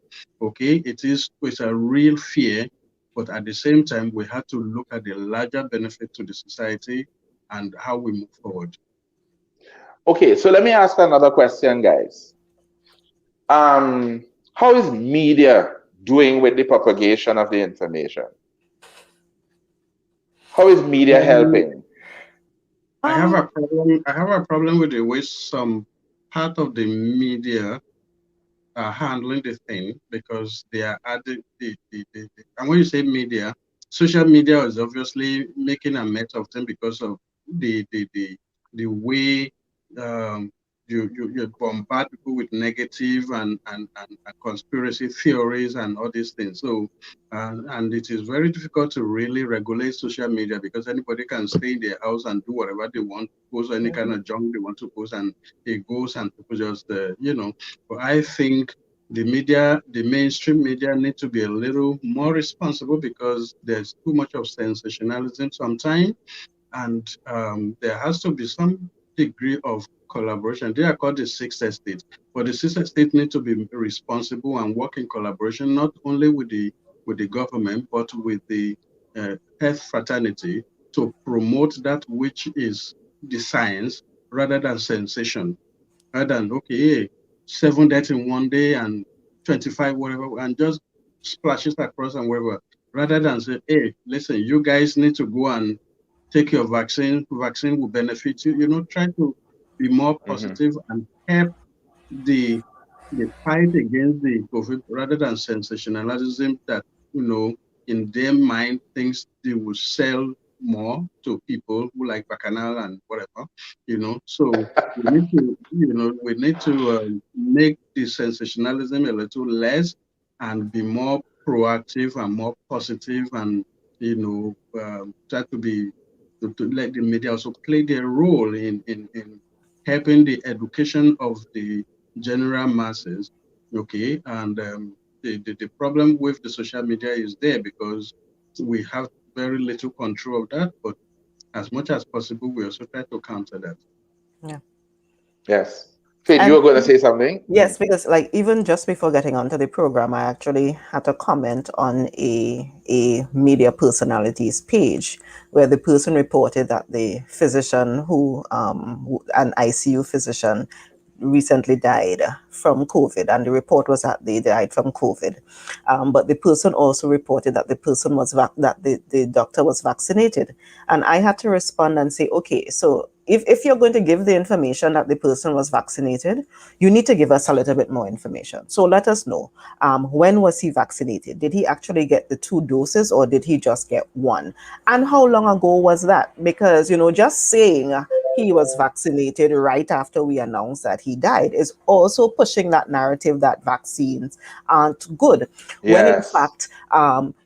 C: Okay, it's a real fear, but at the same time, we have to look at the larger benefit to the society and how we move forward.
A: Okay, so let me ask another question, guys. Um, how is media doing with the propagation of the information? How is media
C: Um,
A: helping?
C: I have
B: Um,
C: a problem. I have a problem with the way some part of the media are handling the thing because they are adding and when you say media, social media is obviously making a mess of them because of the the the, the way um, you bombard people with negative and conspiracy theories and all these things. So and it is very difficult to really regulate social media because anybody can stay in their house and do whatever they want, post any kind
B: mhm.
C: of junk they want to post, and it goes and people just but I think the media, the mainstream media, need to be a little more responsible because there's too much of sensationalism sometimes, and there has to be some degree of collaboration. They are called the sixth estate, but the sixth estate need to be responsible and work in collaboration not only with the government but with the health fraternity to promote that which is the science rather than sensation, rather than okay, hey, 7 deaths in one day and 25 whatever, and just splashes across and whatever, rather than say, hey, listen, you guys need to go and take your vaccine. Vaccine will benefit you. Try to be more
A: Hmm.
C: positive and help the the fight against the COVID rather than sensationalism that, in their mind thinks they will sell more to people who like bacchanal and whatever. So we need to make the sensationalism a little less and be more proactive and more positive and try to be to let the media also play their role in helping the education of the general masses. Okay, and the problem with the social media is there because we have very little control of that, but as much as possible, we also try to counter that.
B: Yeah.
A: Yes. Faith, you
B: And
A: were going to say something?
B: yes, because like even just before getting onto the program, I actually had to comment on a media personalities page where the person reported that the physician an ICU physician, recently died from COVID, and the report was that they died from COVID. But the person also reported that the person was that the doctor was vaccinated, and I had to respond and say, okay, so if you're going to give the information that the person was vaccinated, you need to give us a little bit more information. So let us know, when was he vaccinated? Did he actually get the 2 doses, or did he just get one? And how long ago was that? Because, just saying he was vaccinated right after we announced that he died is also pushing that narrative that vaccines aren't good. When in
A: Yes.
B: fact,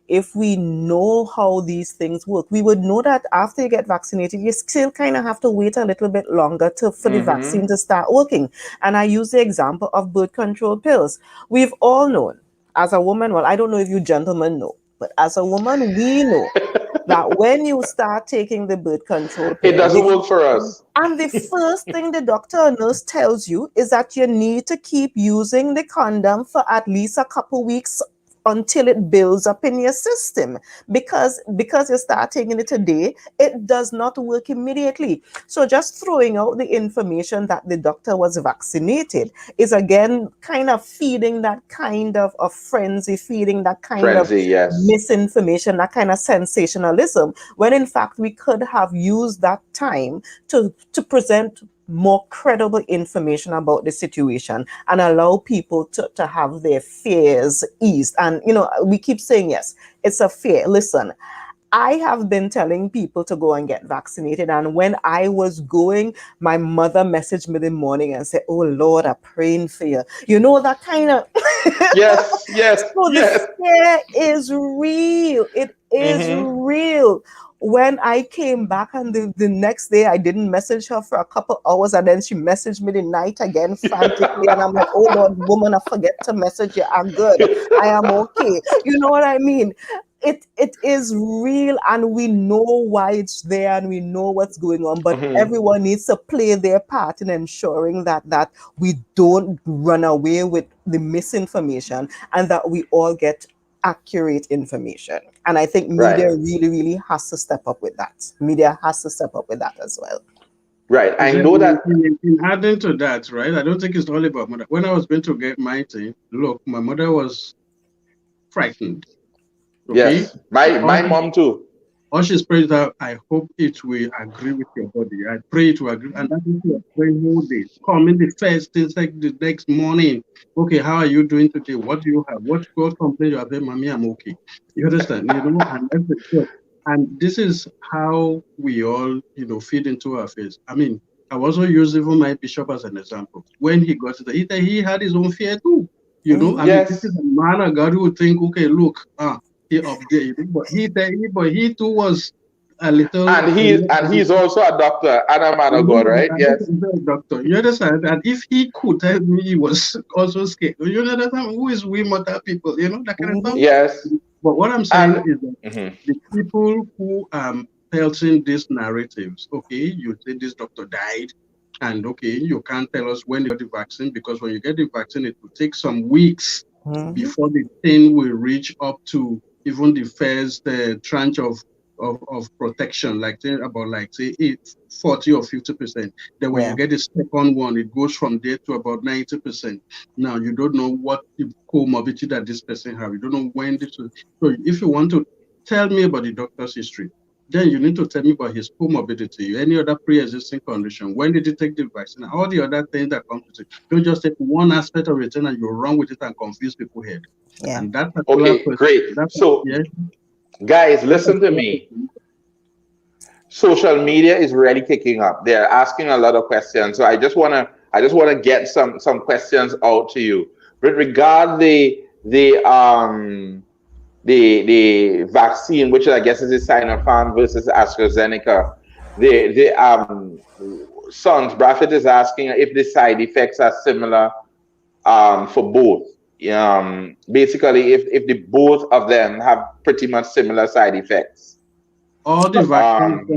B: if we know how these things work, we would know that after you get vaccinated, you still kind of have to wait a little bit longer for the
A: Mm-hmm.
B: vaccine to start working. And I use the example of birth control pills. We've all known as a woman, well, I don't know if you gentlemen know, but as a woman, we know that when you start taking the birth control
A: It
B: pill,
A: doesn't work for us.
B: and the first thing the doctor or nurse tells you is that you need to keep using the condom for at least a couple weeks until it builds up in your system, because you start taking it today, it does not work immediately. So just throwing out the information that the doctor was vaccinated is again kind of feeding that kind of frenzy, feeding that kind of
A: Frenzy, yes.
B: misinformation, that kind of sensationalism, when in fact we could have used that time to present more credible information about the situation and allow people to have their fears eased. And, we keep saying, yes, it's a fear. Listen, I have been telling people to go and get vaccinated. And when I was going, my mother messaged me in the morning and said, oh Lord, I'm praying for you. That kind of.
A: Yes, yes,
B: So the
A: yes.
B: fear is real. It is
A: Mm-hmm.
B: real. When I came back and the next day, I didn't message her for a couple hours, and then she messaged me the night again frantically. And I'm like, oh Lord, woman, I forget to message you. I'm good. I am okay. You know what I mean? It is real, and we know why it's there, and we know what's going on, but
A: Mm-hmm.
B: everyone needs to play their part in ensuring that we don't run away with the misinformation, and that we all get accurate information. And I think
A: Right,
B: media really, really has to step up with that. Media has to step up with that as well.
A: right.
C: You
A: I
C: see,
A: know that.
C: in adding to that, right? I don't think it's only about mother. When I was going to get my thing, look, my mother was frightened. Okay,
A: Yes, my
C: all
A: mom too.
C: all she's praying that I hope it will agree with your body. I pray it will agree, and that is what praying whole day. Coming the first thing, like the next morning. Okay, how are you doing today? What do you have? What complaint you have? Hey, mommy, I'm okay. You understand? And that's the truth. And this is how we all, feed into our face. I mean, I also use even my bishop as an example. When he got to he had his own fear too. I
B: Mhm.
C: mean, this
A: Yes,
C: is a man of God who would think, okay, look, he up there, but he too was a little,
A: and he's also a doctor and a man of God, right? Yes.
C: a doctor. You understand? And if he could tell me he was also scared, you understand? Who is we mortal people? That kind of stuff.
B: Mhm.
A: Yes.
C: But what I'm saying
A: And
C: is that
A: mhm.
C: the people who pelting these narratives, okay, you say this doctor died, and okay, you can't tell us when they got the vaccine, because when you get the vaccine, it will take some weeks
B: Mhm.
C: before the thing will reach up to even the first tranche of protection, like say about like say 40 or 50%. Then when you
B: Yeah.
C: get the second one, it goes from there to about 90%. Now you don't know what the comorbidity that this person have. You don't know when this was. So if you want to tell me about the doctor's history, then you need to tell me about his comorbidity, any other pre-existing condition. When did he take the vaccine? All the other things that come to it. Don't just take one aspect of it and you run with it and confuse people's head.
B: Yeah.
C: And that particular
A: Okay,
C: person,
A: great. So,
C: yeah,
A: guys,
C: that
A: listen to
C: particular
A: me.
C: person.
A: Social media is really kicking up. They're asking a lot of questions. So I just wanna get some questions out to you. With regard the vaccine, which I guess is the Sinopharm versus AstraZeneca. The Sons Braffett is asking if the side effects are similar for both. Basically, if the both of them have pretty much similar side effects.
C: All the vaccines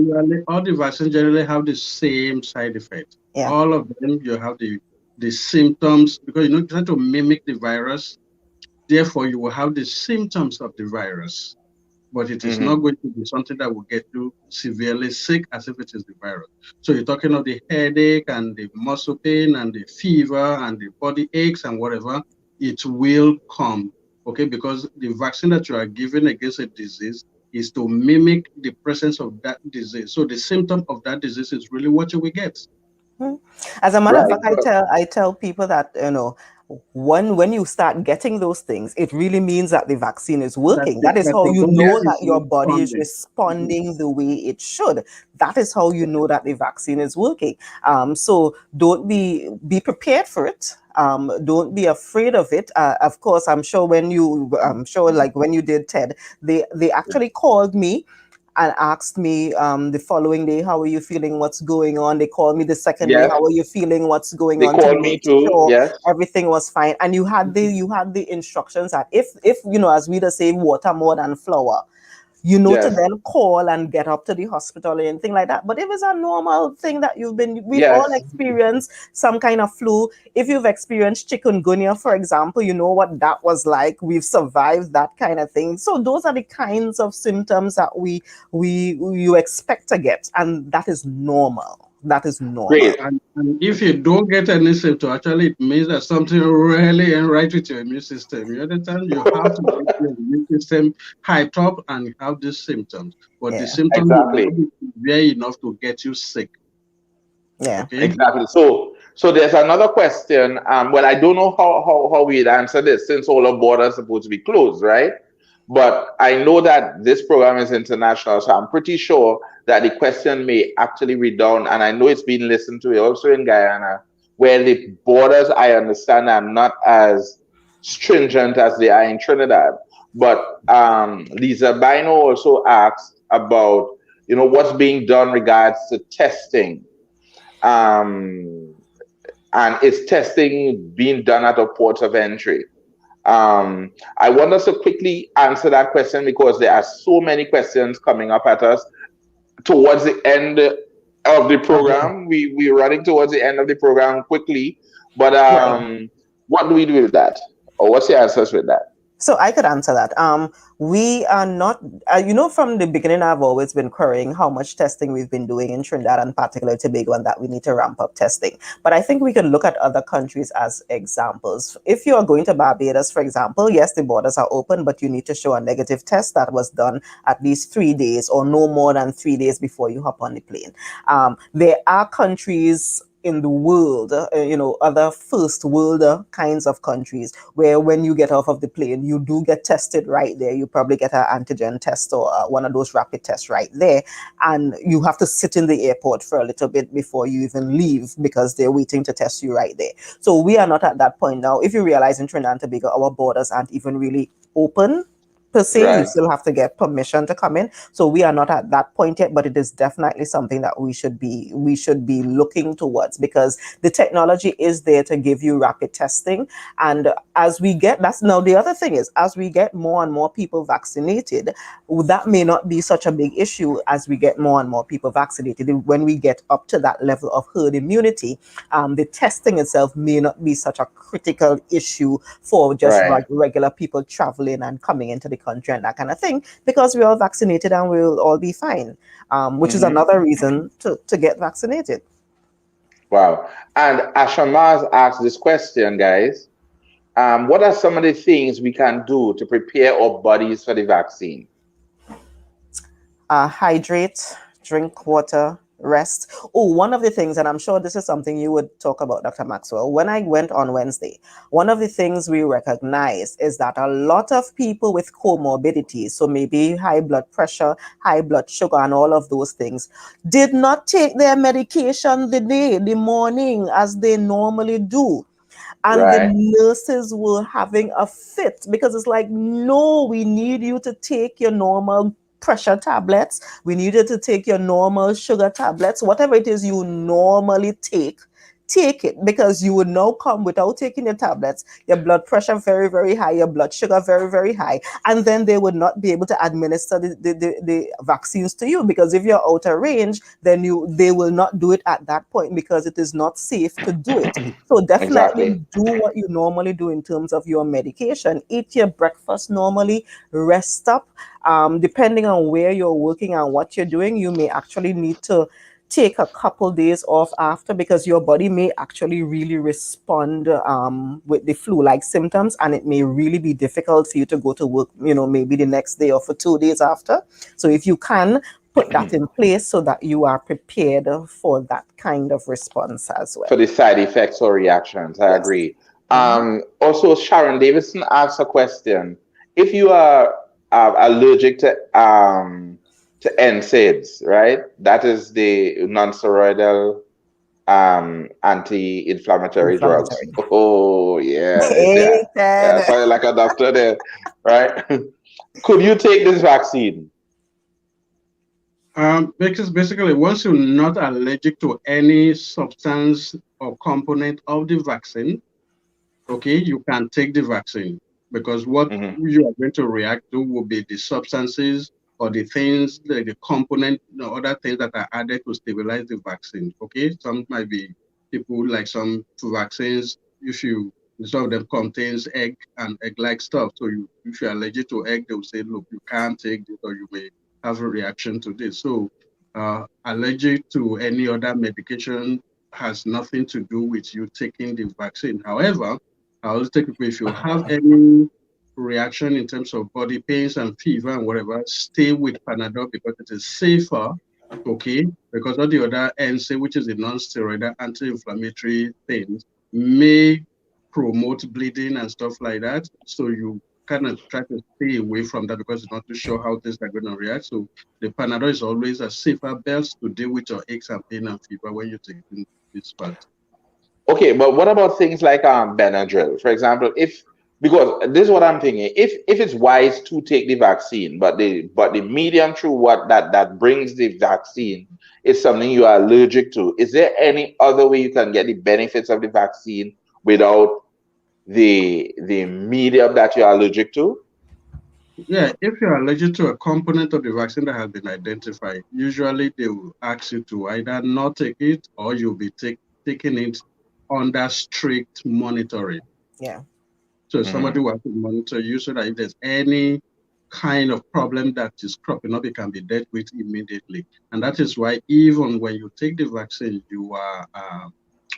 C: generally have the same side effect.
B: Yeah.
C: All of them, you have the the symptoms, because you're trying to mimic the virus. Therefore, you will have the symptoms of the virus, but it is not
A: Mm-hmm.
C: going to be something that will get you severely sick as if it is the virus. So you're talking of the headache and the muscle pain and the fever and the body aches and whatever, it will come, okay? Because the vaccine that you are given against a disease is to mimic the presence of that disease. So the symptom of that disease is really what you will get.
B: Hmm. As a matter of
A: Right.
B: fact, I tell people that, when you start getting those things, it really means that the vaccine is working. That is
C: That
B: how
C: your
B: you
C: body
B: know that
C: is
B: your body is
C: responding. Mhm.
B: responding the way it should. That is how you know that the vaccine is working. So don't be prepared for it. Don't be afraid of it. Of course, I'm sure like when you did TED, they actually called me and asked me the following day, how are you feeling? What's going on? They called me the second day,
A: Yes.
B: how are you feeling? What's going
A: They
B: on? To
A: call me
B: make
A: too.
B: sure
A: Yes.
B: everything was fine. And you had the instructions that if as we just say, water more than flour, to
A: Yes.
B: then call and get up to the hospital or anything like that. But if it's a normal thing that we've all
A: Yes.
B: experienced some kind of flu. If you've experienced chikungunya, for example, you know what that was like. We've survived that kind of thing. So those are the kinds of symptoms that you expect to get, and that is normal. That is normal.
A: Great.
C: And if you don't get any symptom, actually, it means that something really ain't right with your immune system. You understand? You have to get your immune system hyped up and have these symptoms. But the
B: Yeah.
C: symptoms will
A: Exactly.
C: not be severe enough to get you sick.
B: Yeah.
C: Okay?
A: Exactly. So there's another question. Well, I don't know how we'd answer this since all our borders are supposed to be closed, right? But I know that this program is international, so I'm pretty sure that the question may actually redound, and I know it's being listened to also in Guyana, where the borders, I understand, are not as stringent as they are in Trinidad. But Lisa Bino also asked about, what's being done regards to testing. Um, and is testing being done at a port of entry? I want us to quickly answer that question because there are so many questions coming up at us towards the end of the
C: Okay.
A: program. We're running towards the end of the program quickly, but
B: Right.
A: what do we do with that? Or what's your answers with that?
B: So I could answer that. We are not, from the beginning, I've always been querying how much testing we've been doing in Trinidad and particularly Tobago, and that we need to ramp up testing. But I think we can look at other countries as examples. If you are going to Barbados, for example, yes, the borders are open, but you need to show a negative test that was done at least 3 days or no more than 3 days before you hop on the plane. There are countries in the world, other first world kinds of countries where when you get off of the plane, you do get tested right there. You probably get an antigen test or one of those rapid tests right there. And you have to sit in the airport for a little bit before you even leave because they're waiting to test you right there. So we are not at that point now. If you realize in Trinidad and Tobago, our borders aren't even really open per se. You
A: Right.
B: still have to get permission to come in. So we are not at that point yet, but it is definitely something that we should be looking towards, because the technology is there to give you rapid testing. And as we get that's now the other thing is, as we get more and more people vaccinated, that may not be such a big issue. As we get more and more people vaccinated, when we get up to that level of herd immunity, the testing itself may not be such a critical issue for just
A: Right.
B: regular people traveling and coming into the country and that kind of thing, because we're all vaccinated and we'll all be fine, which is
A: Hmm.
B: another reason to get vaccinated.
A: Wow. And Ashamaz asked this question, guys. What are some of the things we can do to prepare our bodies for the vaccine?
B: Hydrate, drink water, rest. Oh, one of the things, and I'm sure this is something you would talk about, Dr. Maxwell. When I went on Wednesday, one of the things we recognized is that a lot of people with comorbidities, so maybe high blood pressure, high blood sugar, and all of those things, did not take their medication the morning as they normally do. And the
A: Right.
B: nurses were having a fit because it's like, no, we need you to take your normal pressure tablets. We need you to take your normal sugar tablets, whatever it is you normally take. take it, because you would now come without taking your tablets, your blood pressure very, very high, your blood sugar very, very high, and then they would not be able to administer the vaccines to you, because if you're out of range, then they will not do it at that point because it is not safe to do it. So definitely
A: Exactly.
B: do what you normally do in terms of your medication. Eat your breakfast normally, rest up. Depending on where you're working and what you're doing, you may actually need to take a couple days off after, because your body may actually really respond with the flu-like symptoms, and it may really be difficult for you to go to work, maybe the next day or for 2 days after. So if you can, put that in place so that you are prepared for that kind of response as
A: For
B: well.
A: the side effects or reactions. I
B: Yes.
A: agree.
B: Mhm.
A: Also, Sharon Davidson asked a question. If you are allergic to NSAIDs, right? That is the non-steroidal anti-inflammatory drugs.
B: Inflammatory.
A: Oh yeah, yeah, yeah.
B: Hated.
A: Sorry, like a doctor there, right? Could you take this vaccine?
C: Because basically, once you're not allergic to any substance or component of the vaccine, okay, you can take the vaccine, because what
A: Hmm.
C: you are going to react to will be the substances or the things, the component, other things that are added to stabilize the vaccine. Okay, some might be people like some vaccines. Some of them contains egg and egg-like stuff. So if you're allergic to egg, they will say, look, you can't take this, or you may have a reaction to this. So allergic to any other medication has nothing to do with you taking the vaccine. However, I always take people, if you have any reaction in terms of body pains and fever and whatever, stay with Panadol because it is safer, okay? Because all the other NSAID, which is a non-steroidal anti-inflammatory things, may promote bleeding and stuff like that. So you kind of try to stay away from that because it's not too sure how things are going to react. So the Panadol is always a safer bet to deal with your aches and pain and fever when you're taking this part.
A: Okay, but what about things like Benadryl, for example? If because this is what I'm thinking, if it's wise to take the vaccine, but the medium through what that brings the vaccine is something you are allergic to, is there any other way you can get the benefits of the vaccine without the medium that you're allergic to?
C: Yeah, if you're allergic to a component of the vaccine that has been identified, usually they will ask you to either not take it or you'll be taking it under strict monitoring.
B: Yeah.
C: So somebody
A: Hmm.
C: will have to monitor you so that if there's any kind of problem that is cropping up, it can be dealt with immediately. And that is why even when you take the vaccine, you are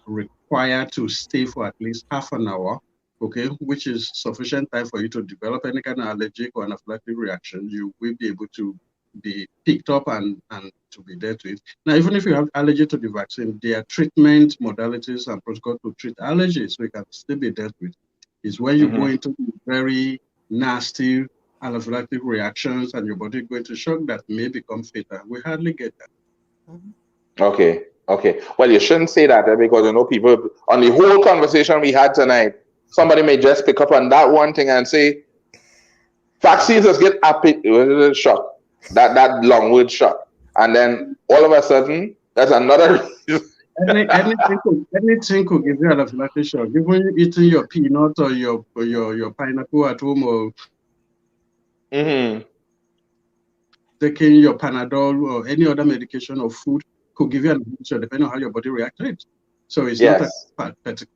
C: required to stay for at least half an hour, okay, which is sufficient time for you to develop any kind of allergic or anaphylactic reaction. You will be able to be picked up and to be dealt with. Now, even if you have allergy to the vaccine, there are treatment modalities and protocols to treat allergies, so it can still be dealt with. It's when you go
A: Hmm.
C: into very nasty anaphylactic reactions and your body go into shock that may become fatal. We hardly get that.
B: Mhm.
A: Okay, okay. Well, you shouldn't say that because people on the whole conversation we had tonight, somebody may just pick up on that one thing and say, vaccines just get happy, shock. That long word shock. And then all of a sudden, that's another reason.
C: Anything could give you anaphylactic shock. Even you eating your peanut or your pineapple at home or
A: Hmm.
C: taking your Panadol or any other medication or food could give you anaphylactic shock depending on how your body reacts to it. So it's not a
A: Yes.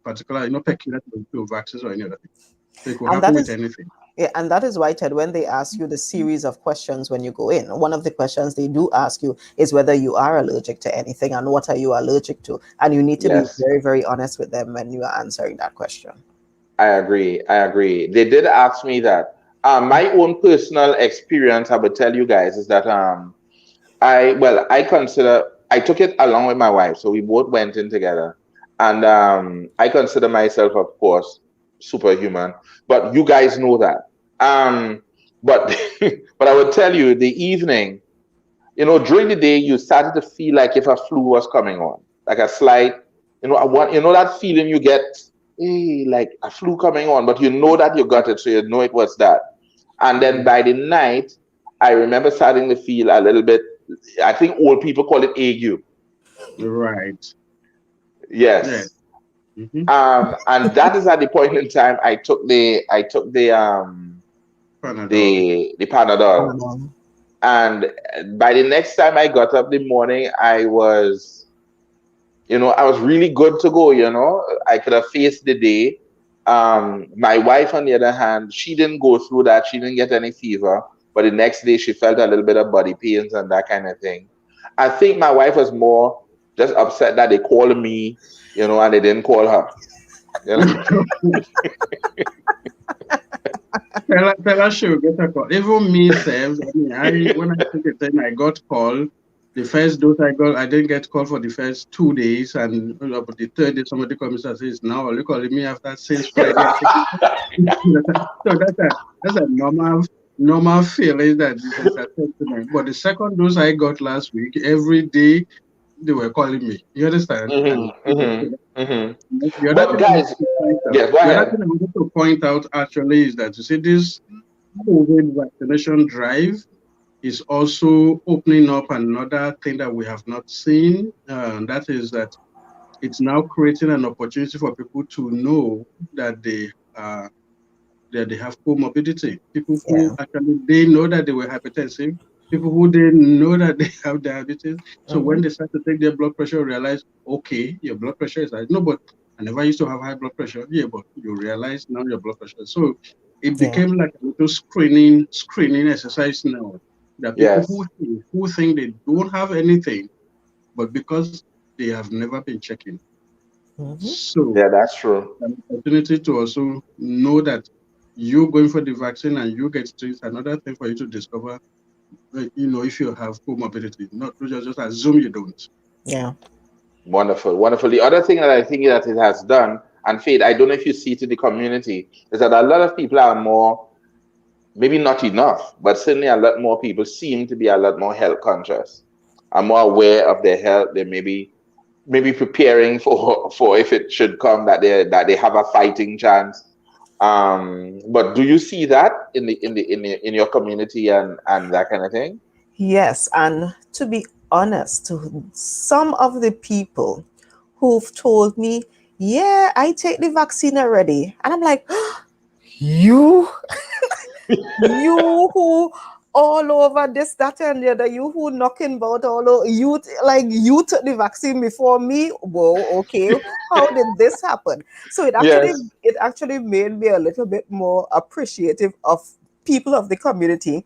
C: particular, not peculiar to vaccines or any other thing. So it could
B: And
C: happen
B: that
C: with
B: is
C: anything.
B: Yeah, and that is why, Ted, when they ask you the series of questions when you go in, one of the questions they do ask you is whether you are allergic to anything and what are you allergic to. And you need to be
A: Yes.
B: very, very honest with them when you are answering that question.
A: I agree. I agree. They did ask me that. My own personal experience, I would tell you guys, is that I took it along with my wife, so we both went in together, and I consider myself, of course, superhuman. But you guys know that. But but I would tell you, the evening, during the day, you started to feel like if a flu was coming on, like a slight, that feeling you get, hey, like a flu coming on, but you know that you got it, so you know it was that. And then
C: Mhm.
A: by the night, I remember starting to feel a little bit, I think old people call it ague.
C: Right. Yeah.
A: Yes.
C: Mm-hmm.
A: And that is at the point in time
C: Panadol.
A: the Panadol.
B: Um,
A: And by the next time I got up the morning, I was really good to go, I could have faced the day. My wife, on the other hand, she didn't go through that. She didn't get any fever, but the next day she felt a little bit of body pains and that kind of thing. I think my wife was more just upset that they called me, and they didn't call her. You know?
C: Tell her she will get a call. Even me, self, when I took it, then I got call. The first dose I got, I didn't get call for the first 2 days, and about the third day, somebody comes and says, "Now are you calling me after since Friday?" I said, so that's a normal feeling that this is a sentiment. But the second dose I got last week, every day they were calling me. You understand? And the other
A: But
C: thing I wanted
A: guys,
C: to point out,
A: yeah, go
C: the other
A: ahead.
C: thing I wanted to point out actually is that you see this COVID vaccination drive is also opening up another thing that we have not seen. And that is that it's now creating an opportunity for people to know that they have comorbidity. People who
B: yeah.
C: actually they know that they were hypertensive, people who didn't know that they have diabetes. So when
B: Mhm.
C: they start to take their blood pressure, realize, okay, your blood pressure is high. No, but I never used to have high blood pressure. Yeah, but you realize now your blood pressure. So it
B: Yeah.
C: became like a little screening exercise now. That people
A: Yes.
C: who think they don't have anything, but because they have never been checking.
B: Mhm.
C: So
A: Yeah, that's true.
C: an opportunity to also know that you going for the vaccine and you get it is another thing for you to discover, if you have comorbidity, not to just assume you don't.
B: Yeah.
A: Wonderful, wonderful. The other thing that I think that it has done, and Faith, I don't know if you see it in the community, is that a lot of people are more, maybe not enough, but certainly a lot more people seem to be a lot more health conscious. Are more aware of their health. They maybe preparing for if it should come that they have a fighting chance. But do you see that in your community and that kind of thing?
B: Yes, and to be honest, some of the people who've told me, "Yeah, I take the vaccine already," and I'm like, "You, you who all over this, that, and the other, you who knocking about all over, you took the vaccine before me. Whoa, okay, how did this happen?" So
A: Yes.
B: it actually made me a little bit more appreciative of people of the community,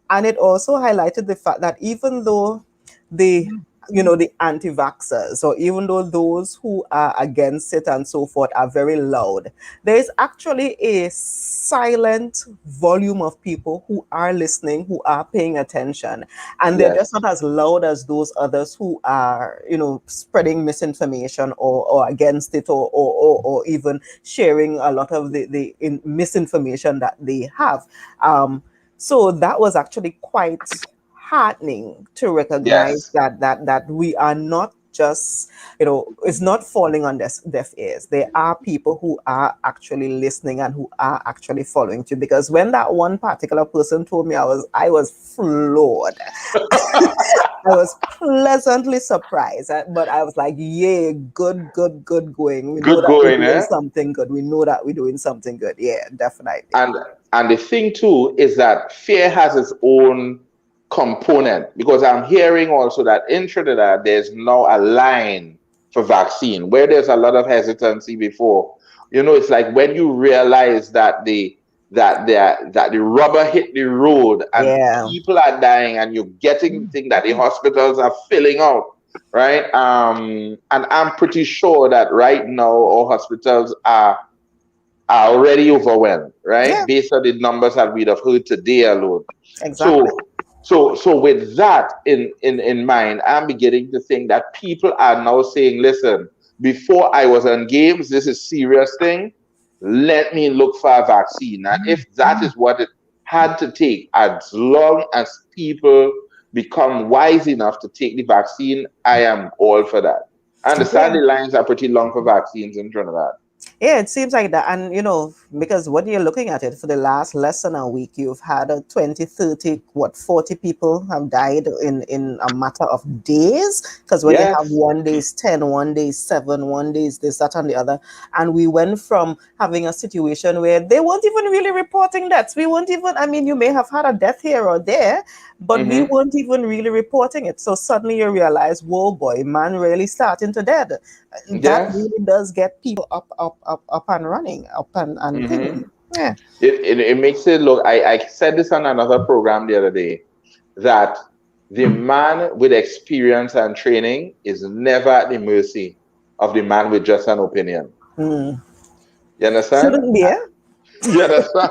B: and it also highlighted the fact that even though the the anti-vaxxers, or even though those who are against it and so forth are very loud, there is actually a silent volume of people who are listening, who are paying attention, and they're just
A: Yes.
B: not as loud as those others who are, spreading misinformation, or against it, or even sharing a lot of the misinformation that they have. So that was actually quite heartening to recognize
A: Yes.
B: that we are not just, it's not falling on deaf ears. There are people who are actually listening and who are actually following too. Because when that one particular person told me, I was floored. I was pleasantly surprised, but I was like, "Yay, good, good, good going. We know
A: Good
B: that we're
A: going,
B: doing
A: eh?
B: something good. We know that we're doing something good." Yeah, definitely.
A: And and the thing too is that fear has its own component, because I'm hearing also that in Trinidad there's now a line for vaccine where there's a lot of hesitancy before. It's like when you realize that the rubber hit the road and
B: Yeah.
A: people are dying, and you're getting the thing that the hospitals are filling out, right? And I'm pretty sure that right now our hospitals are already overwhelmed,
B: Yeah,
A: right? Based on the numbers that we'd have heard today alone.
B: exactly.
A: So with that in mind, I'm beginning to think that people are now saying, listen, before I was on games, this is serious thing. Let me look for a vaccine. And if that is what it had to take, as long as people become wise enough to take the vaccine, I am all for that. I understand
B: Yeah.
A: the lines are pretty long for vaccines in Trinidad.
B: Yeah, it seems like that. And, because when you're looking at it, for the last less than a week, you've had 20, 30, 40 people have died in a matter of days. Because when you have
A: Yes.
B: one day is 10, one day is 7, one day is this, that, and the other. And we went from having a situation where they weren't even really reporting deaths. We weren't even, I mean, you may have had a death here or there, but we
A: Mm-hmm.
B: weren't even really reporting it. So suddenly you realize, whoa, boy, man really starting to dead. That
A: Yes.
B: really does get people up and running, up and
A: Mm-hmm.
B: thinking. Yeah.
A: It makes it look, I said this on another program the other day, that the man with experience and training is never at the mercy of the man with just an opinion.
B: Mm.
A: You understand?
B: Shouldn't be, yeah?
A: You understand?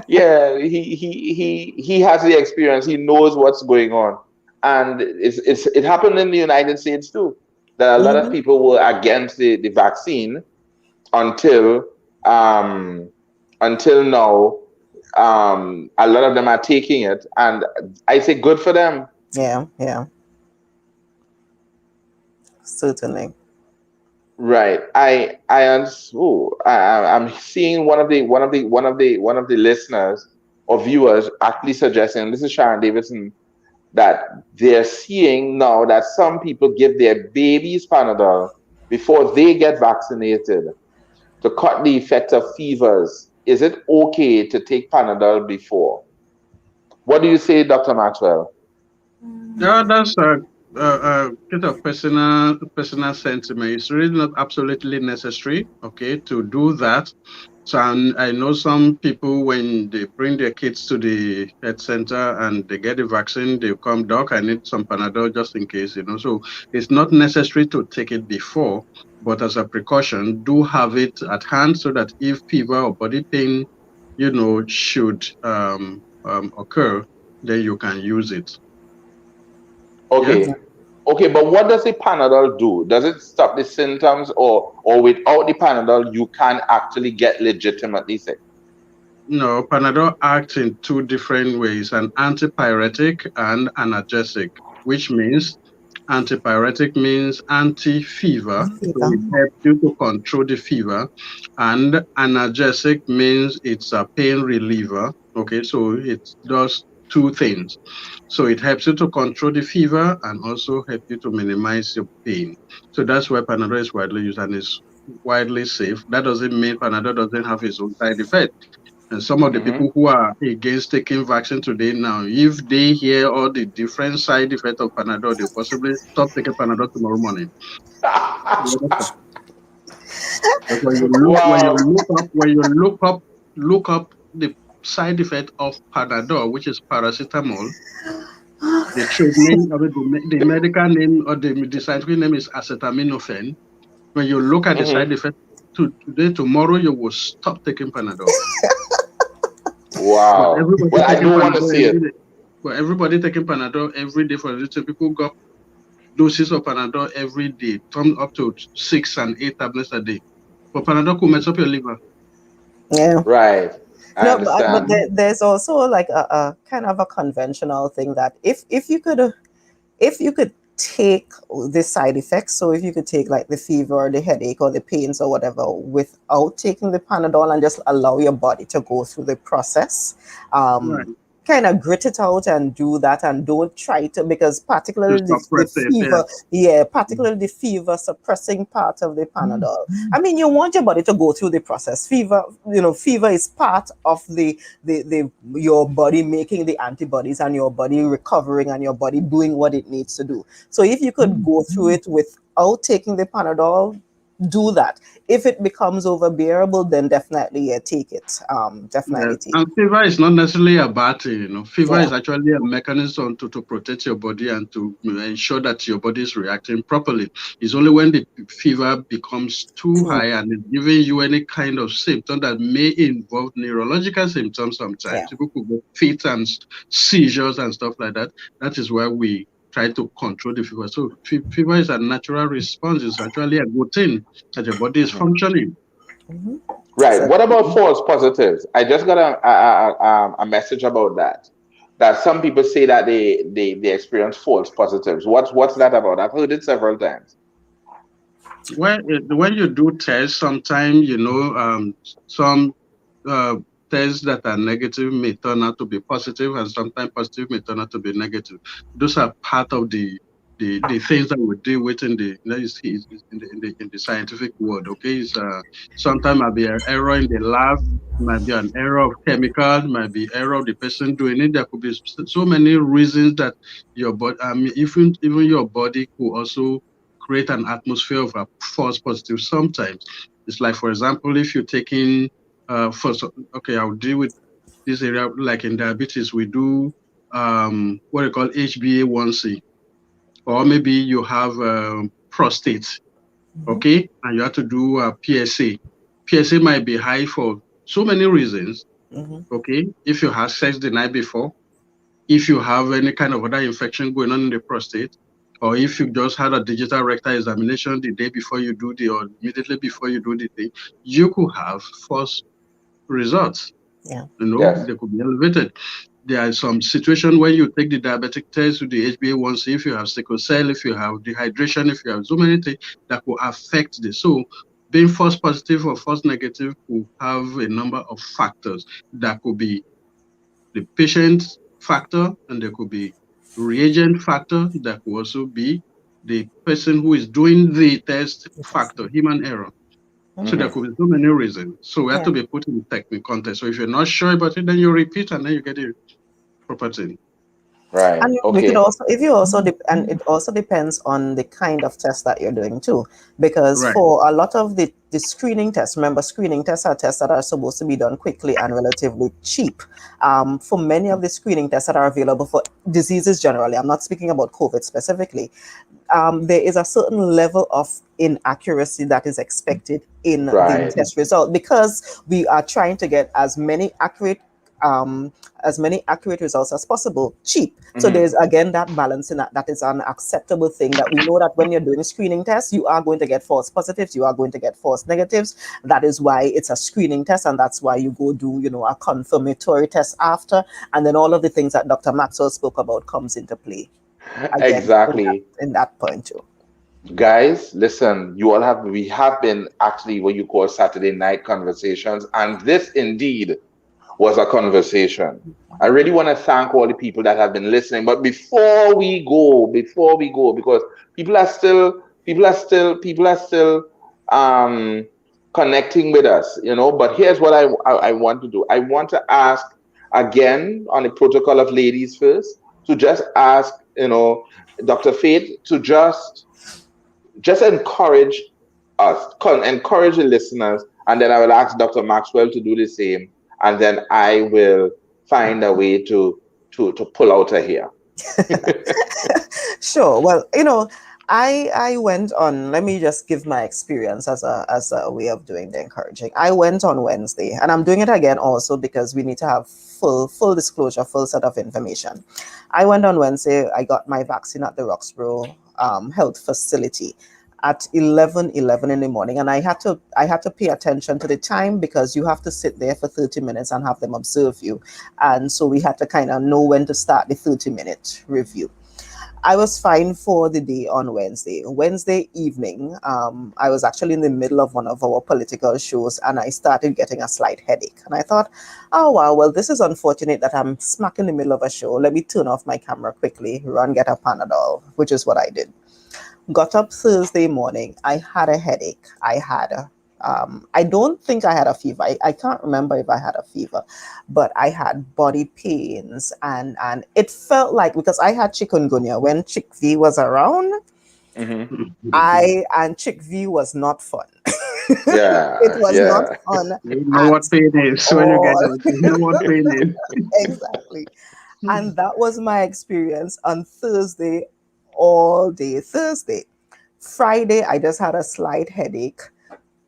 A: Yeah, he has the experience. He knows what's going on, and it happened in the United States too. That a lot of
B: Hmm.
A: people were against the vaccine until um, until now. A lot of them are taking it, and I say good for them.
B: Yeah, yeah, certainly.
A: Right. I'm seeing one of the listeners or viewers actually suggesting, this is Sharon Davidson, that they're seeing now that some people give their babies Panadol before they get vaccinated to cut the effect of fevers. Is it okay to take Panadol before? What do you say, Dr. Maxwell?
C: Yeah, that's a bit of personal sentiment. It's really not absolutely necessary, okay, to do that. So I know some people when they bring their kids to the health center and they get the vaccine, they come, doc, I need some Panadol just in case, So it's not necessary to take it before, but as a precaution, do have it at hand so that if fever or body pain, should occur, then you can use it. Yeah.
A: Okay. Okay, but what does the Panadol do? Does it stop the symptoms, or without the Panadol you can actually get legitimately sick?
C: No, Panadol acts in two different ways, an antipyretic and analgesic, which means antipyretic means anti-fever, so
B: Fever.
C: it helps you to control the fever, and analgesic means it's a pain reliever. Okay, so it does two things. So it helps you to control the fever and also help you to minimize your pain. So that's why Panadol is widely used and is widely safe. That doesn't mean Panadol doesn't have its own side effect. And some of the
A: Hmm.
C: people who are against taking vaccine today now, if they hear all the different side effects of Panadol, they possibly stop taking Panadol tomorrow morning. You understand? But
A: Wow.
C: look up the side effect of Panadol, which is paracetamol. The trade name, I mean, the medical name or the scientific name is acetaminophen. When you look at the
A: Hmm.
C: side effect today, tomorrow you will stop taking Panadol. But
A: Wow.
C: everybody
A: Well, I
C: taking
A: don't want to
C: Panadol
A: see
C: every
A: it.
C: day. But everybody taking Panadol every day for little people got doses of Panadol every day, come up to 6 and 8 tablets a day. But Panadol could mess up your liver.
B: Yeah.
A: Right. I
B: No, but
A: understand.
B: there's also like a kind of a conventional thing that if you could take the side effects, so if you could take like the fever or the headache or the pains or whatever without taking the Panadol and just allow your body to go through the process,
C: Right.
B: kind of grit it out and do that, and don't try to, because
C: To
B: particularly the
C: suppress it,
B: fever,
C: yes.
B: yeah, particularly the fever suppressing part of the Panadol. I mean, you want your body to go through the process. Fever is part of the your body making the antibodies and your body recovering and your body doing what it needs to do. So if you could go through it without taking the Panadol, do that. If it becomes overbearable, then definitely, yeah, take it.
C: Yes.
B: Definitely take
C: And
B: it.
C: fever is not necessarily a bad thing. Fever
B: Yeah.
C: is actually a mechanism to protect your body and to ensure that your body is reacting properly. It's only when the fever becomes too
B: True.
C: high and is giving you any kind of symptom that may involve neurological symptoms
B: Yeah.
C: sometimes. People could get fits and seizures and stuff like that. That is why we try to control the fever. So fever is a natural response. It's actually a good thing that your body is
A: Mhm.
C: functioning.
B: Hmm.
A: Right.
B: So,
A: What about false positives? I just got a message about that. That some people say that they experience false positives. What's that about? I've heard it several times.
C: When you do tests, sometimes some uh, tests that are negative may turn out to be positive, and sometimes positive may turn out to be negative. Those are part of the things that we deal with in the let me see, in the scientific world. Okay, sometimes might be an error in the lab, might be an error of chemical, might be error of the person doing it. There could be so many reasons that your body, even your body could also create an atmosphere of a false positive sometimes. It's like, for example, if you're taking okay, I'll deal with this area. Like in diabetes, we do what they call HbA1c, or maybe you have prostate,
B: Mhm,
C: okay, and you have to do PSA. PSA might be high for so many reasons,
B: mhm,
C: okay. If you had sex the night before, if you have any kind of other infection going on in the prostate, or if you just had a digital rectal examination the day before you do or immediately before you do the thing, you could have false results.
B: yeah.
A: Yes.
C: They could be elevated. There are some situations where you take the diabetic test with the HbA1c, if you have sickle cell, if you have dehydration, if you have so many things that could affect this. So being false positive or false negative could have a number of factors. That could be the patient factor, and there could be reagent factor. That could also be the person who is doing the test
B: Because,
C: factor, human error. So there
B: mhm,
A: Mm-hmm.
C: could be so many reasons. So we have
B: yeah.
C: to be put in technical context. So if you're not sure about it, then you repeat and then you get the proper thing.
A: Right.
B: And we could
A: Okay.
B: also, if you also, and it also depends on the kind of test that you're doing too. Because
C: Right.
B: for a lot of the screening tests, remember, screening tests are tests that are supposed to be done quickly and relatively cheap. For many of the screening tests that are available for diseases generally, I'm not speaking about COVID specifically, there is a certain level of inaccuracy that is expected in the
A: Right.
B: test result because we are trying to get um, as many accurate results as possible cheap. So
A: Mm-hmm.
B: there's again that balance in that is an acceptable thing, that we know that when you're doing screening tests, you are going to get false positives, you are going to get false negatives. That is why it's a screening test, and that's why you go do, a confirmatory test after, and then all of the things that Dr. Maxwell spoke about comes into play again
A: Exactly.
B: in that point too.
A: Guys, listen, we have been actually what you call Saturday night conversations, and this indeed was a conversation. I really want to thank all the people that have been listening. But before we go, because people are still um connecting with us, But here's what I want to do. I want to ask again on the protocol of ladies first, to just ask, Dr. Faith, to just encourage encourage the listeners, and then I will ask Dr. Maxwell to do the same, and then I will find a way to pull out of here.
B: Sure. Well, I went on. Let me just give my experience as a way of doing the encouraging. I went on Wednesday, and I'm doing it again also because we need to have full disclosure, full set of information. I went on Wednesday. I got my vaccine at the Roxborough Health Facility at 11:11 in the morning, and I had to pay attention to the time because you have to sit there for 30 minutes and have them observe you, and so we had to kind of know when to start the 30-minute review. I was fine for the day on Wednesday. Wednesday evening, I was actually in the middle of one of our political shows, and I started getting a slight headache. And I thought, oh wow, well, this is unfortunate that I'm smack in the middle of a show. Let me turn off my camera quickly, run get a Panadol, which is what I did. Got up Thursday morning. I had a headache. I don't think I had a fever. I can't remember if I had a fever, but I had body pains, and it felt like, because I had chikungunya when Chick V was around,
A: Hmm.
B: I and Chick V was not fun. It
A: Yeah,
B: was not
A: yeah.
B: fun
C: You know
B: at
C: what pain is when you get
B: all.
C: it. You know what pain
B: Exactly.
C: is.
B: And that was my experience on Thursday, all day Thursday. Friday, I just had a slight headache.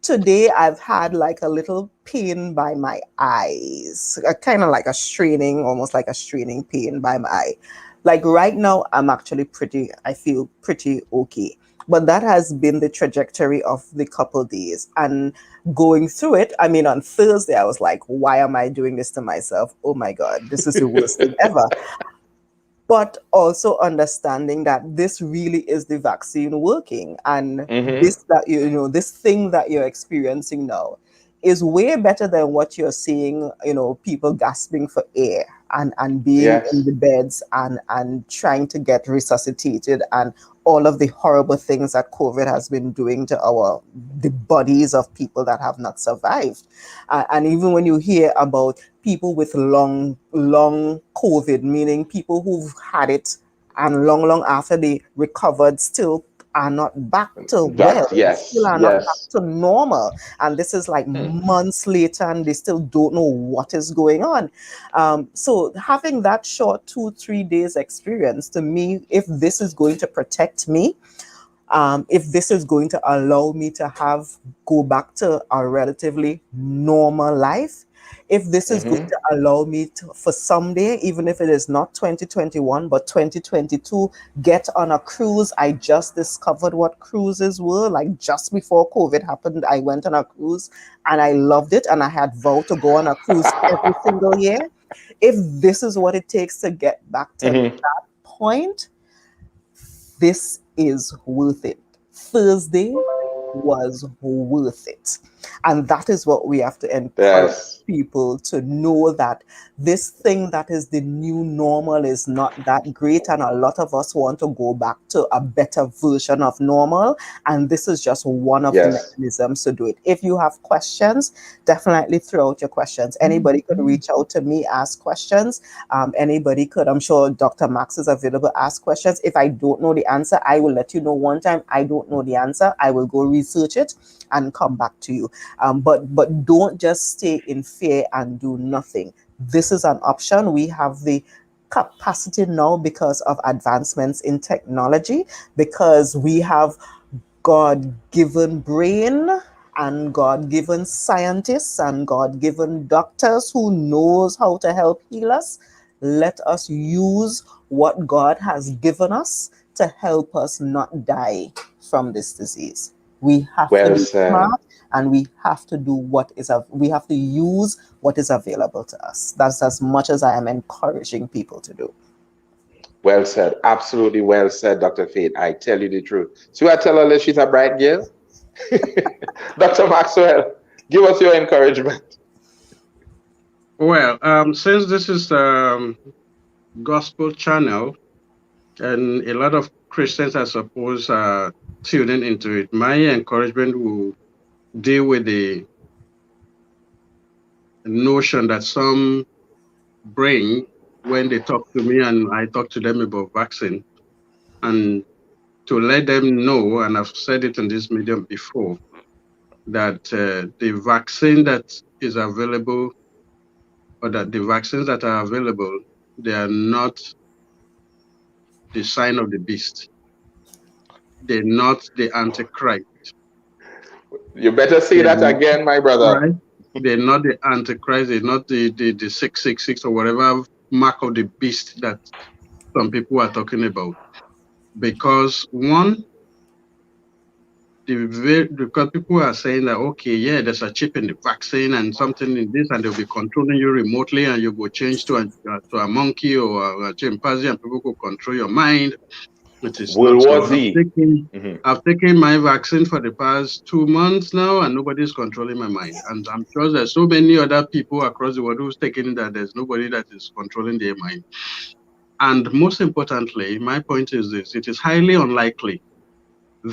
B: Today, I've had like a little pain by my eyes, kind of like a straining, almost like a straining pain by my eye. Like right now, I feel pretty okay. But that has been the trajectory of the couple days. And going through it, I mean, on Thursday, I was like, why am I doing this to myself? Oh my God, this is the worst thing ever. but also understanding that this really is the vaccine working, and
A: Mm-hmm.
B: this that this thing that you're experiencing now is way better than what you're seeing, people gasping for air and being in
A: Yes.
B: the beds and trying to get resuscitated, and all of the horrible things that COVID has been doing to the bodies of people that have not survived. And even when you hear about people with long COVID, meaning people who've had it and long after they recovered still are not back to well,
A: That,
B: still
A: yes,
B: are not back
A: yes.
B: to normal. And this is like
A: Hmm.
B: months later and they still don't know what is going on. So having that short 2-3 days experience, to me, if this is going to protect me, if this is going to allow me to go back to a relatively normal life, if this is going
A: Mm-hmm.
B: to allow me to, for someday, even if it is not 2021 but 2022, get on a cruise. I just discovered what cruises were. Like just before COVID happened, I went on a cruise and I loved it, and I had vowed to go on a cruise every single year. If this is what it takes to get back to
A: Mm-hmm.
B: that point, this is worth it. Thursday was worth it. And that is what we have to encourage
A: Yes.
B: people to know, that this thing that is the new normal is not that great. And a lot of us want to go back to a better version of normal. And this is just one of the
A: Yes.
B: mechanisms to do it. If you have questions, definitely throw out your questions. Anybody could reach out to me, ask questions. Anybody could, I'm sure Dr. Max is available, ask questions. If I don't know the answer, I will let you know one time. I don't know the answer. I will go research it and come back to you. But don't just stay in fear and do nothing. This is an option. We have the capacity now because of advancements in technology, because we have God-given brain and God-given scientists and God-given doctors who knows how to help heal us. Let us use what God has given us to help us not die from this disease. We have to
A: Well
B: be
A: said.
B: smart, and we have to do we have to use what is available to us. That's as much as I am encouraging people to do.
A: Well said. Absolutely well said, Dr. Faith. I tell you the truth. So I tell her she's a bright girl. Dr. Maxwell, give us your encouragement.
C: Well, since this is gospel channel and a lot of Christians, I suppose, are tuning into it, my encouragement will deal with the notion that some bring when they talk to me and I talk to them about vaccine, and to let them know, and I've said it in this medium before, that the vaccine that is available, or that the vaccines that are available, they are not the sign of the beast. They're not the Antichrist.
A: You better say
C: They're
A: that again, my brother.
C: right. They're not the Antichrist. They're not the 666 or whatever mark of the beast that some people are talking about. Because one, because people are saying that, okay, yeah, there's a chip in the vaccine and something in this, and they'll be controlling you remotely, and you go change to a monkey or a chimpanzee, and people will control your mind. It is
A: World
C: not
A: War
C: so.
A: Z. Mhm.
C: I've taken my vaccine for the past 2 months now, and nobody's controlling my mind. And I'm sure there's so many other people across the world who's taken it, that there's nobody that is controlling their mind. And most importantly, my point is this: it is highly unlikely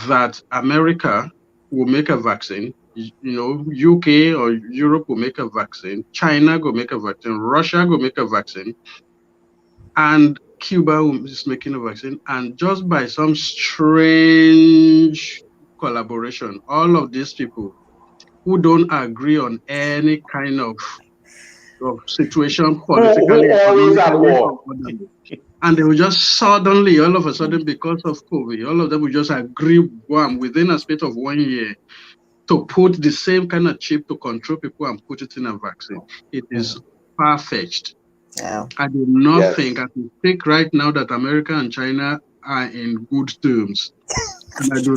C: that America will make a vaccine. UK or Europe will make a vaccine. China will make a vaccine. Russia will make a vaccine, and Cuba is making a vaccine. And just by some strange collaboration, all of these people who don't agree on any kind of situation
A: Who
C: politically,
A: always at
C: economically, or
A: war?
C: otherwise, and they will just suddenly, all of a sudden, because of COVID, all of them will just agree, wham, within a space of 1 year, to put the same kind of chip to control people and put it in a vaccine. It is far-fetched.
B: Yeah.
C: I do not think,
A: Yes.
C: as we speak right now, that America and China are in good terms. And I do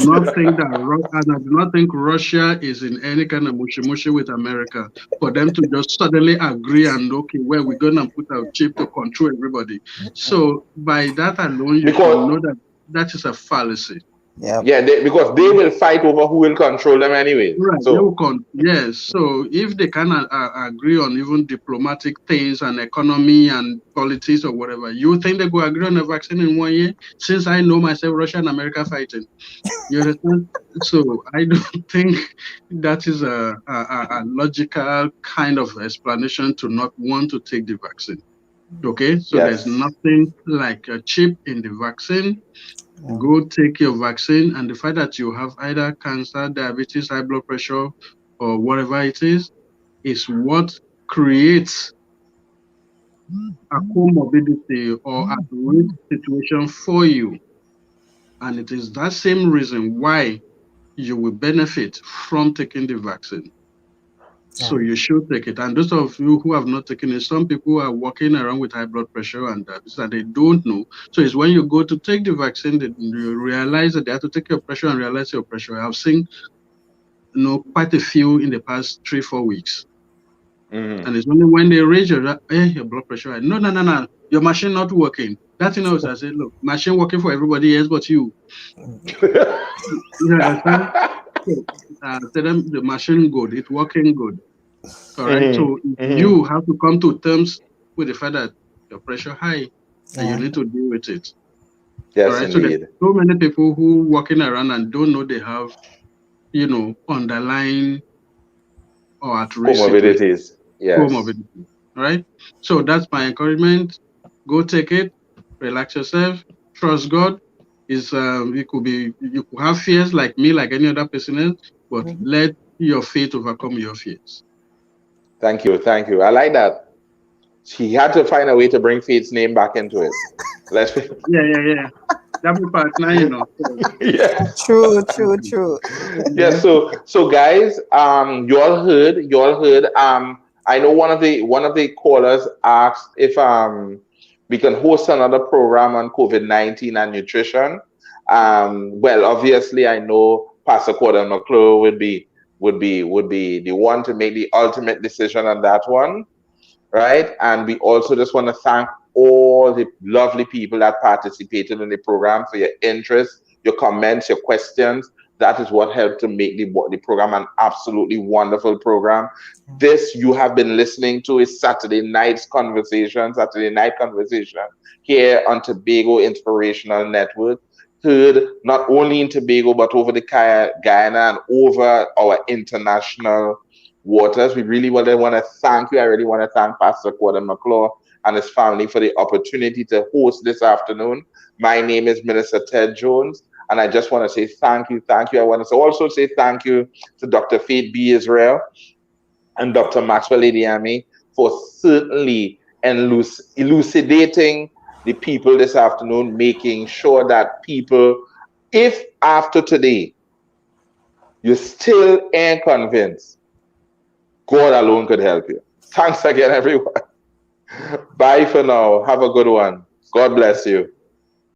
C: not think Russia is in any kind of mushy with America for them to just suddenly agree and okay, well, we're gonna put our chip to control everybody. So by that alone, you should know
A: Because
C: that that is a fallacy.
B: Yeah.
A: because they will fight over who will control them anyways.
C: Right, they will
A: So
C: yes. So if they can agree on even diplomatic things and economy and politics or whatever, you think they go agree on a vaccine in 1 year? Since I know myself, Russia and America fighting. You understand? So I don't think that is a logical kind of explanation to not want to take the vaccine. Okay, so there's
A: yes.
C: nothing like a chip in the vaccine. Go take your vaccine, and the fact that you have either cancer, diabetes, high blood pressure, or whatever it is what creates a comorbidity or a risk situation for you. And it is that same reason why you will benefit from taking the vaccine. So you should take it. And those of you who have not taken it, some people are walking around with high blood pressure and diabetes and they don't know. So it's when you go to take the vaccine that you realize that they have to take your pressure and realize your pressure. I've seen quite a few in the past 3-4 weeks.
A: Mm-hmm.
C: And it's only when they raise your blood pressure. No. Your machine not working. That I said, look, machine working for everybody else but you. You understand? Tell them the machine good, it's working good. All right. So you have to come to terms with the fact that your pressure high and you need to deal with it.
A: Yes,
C: All right. So there's
A: indeed.
C: so many people who walking around and don't know they have, underlying or at risk situation,
A: Comorbidities. Yes.
C: comorbidity. All right. So that's my encouragement. Go take it, relax yourself, trust God. You could have fears like me, like any other person else, but let your faith overcome your fears.
A: Thank you. Thank you. I like that. She had to find a way to bring Faith's name back into it. Let's
C: Yeah. That be part now.
A: yes.
B: True.
A: Yes, so guys, you all heard. I know one of the callers asked if we can host another program on COVID-19 and nutrition. Well, obviously I know Pastor Gordon McClure would be the one to make the ultimate decision on that one, right? And we also just want to thank all the lovely people that participated in the program for your interest, your comments, your questions. That is what helped to make the program an absolutely wonderful program. This you have been listening to is Saturday night conversation here on Tobago Inspirational Network. Heard not only in Tobago but over the Guyana and over our international waters. We really want to thank you. I really want to thank Pastor Gordon McClure and his family for the opportunity to host this afternoon. My name is Minister Ted Jones, and I just want to say thank you. I want to also say thank you to Dr. Faith B.Yisrael and Dr. Maxwell Adeyemi for certainly elucidating the people this afternoon, making sure that people, if after today you still ain't convinced, God alone could help you. Thanks again, everyone. Bye for now. Have a good one. God bless you.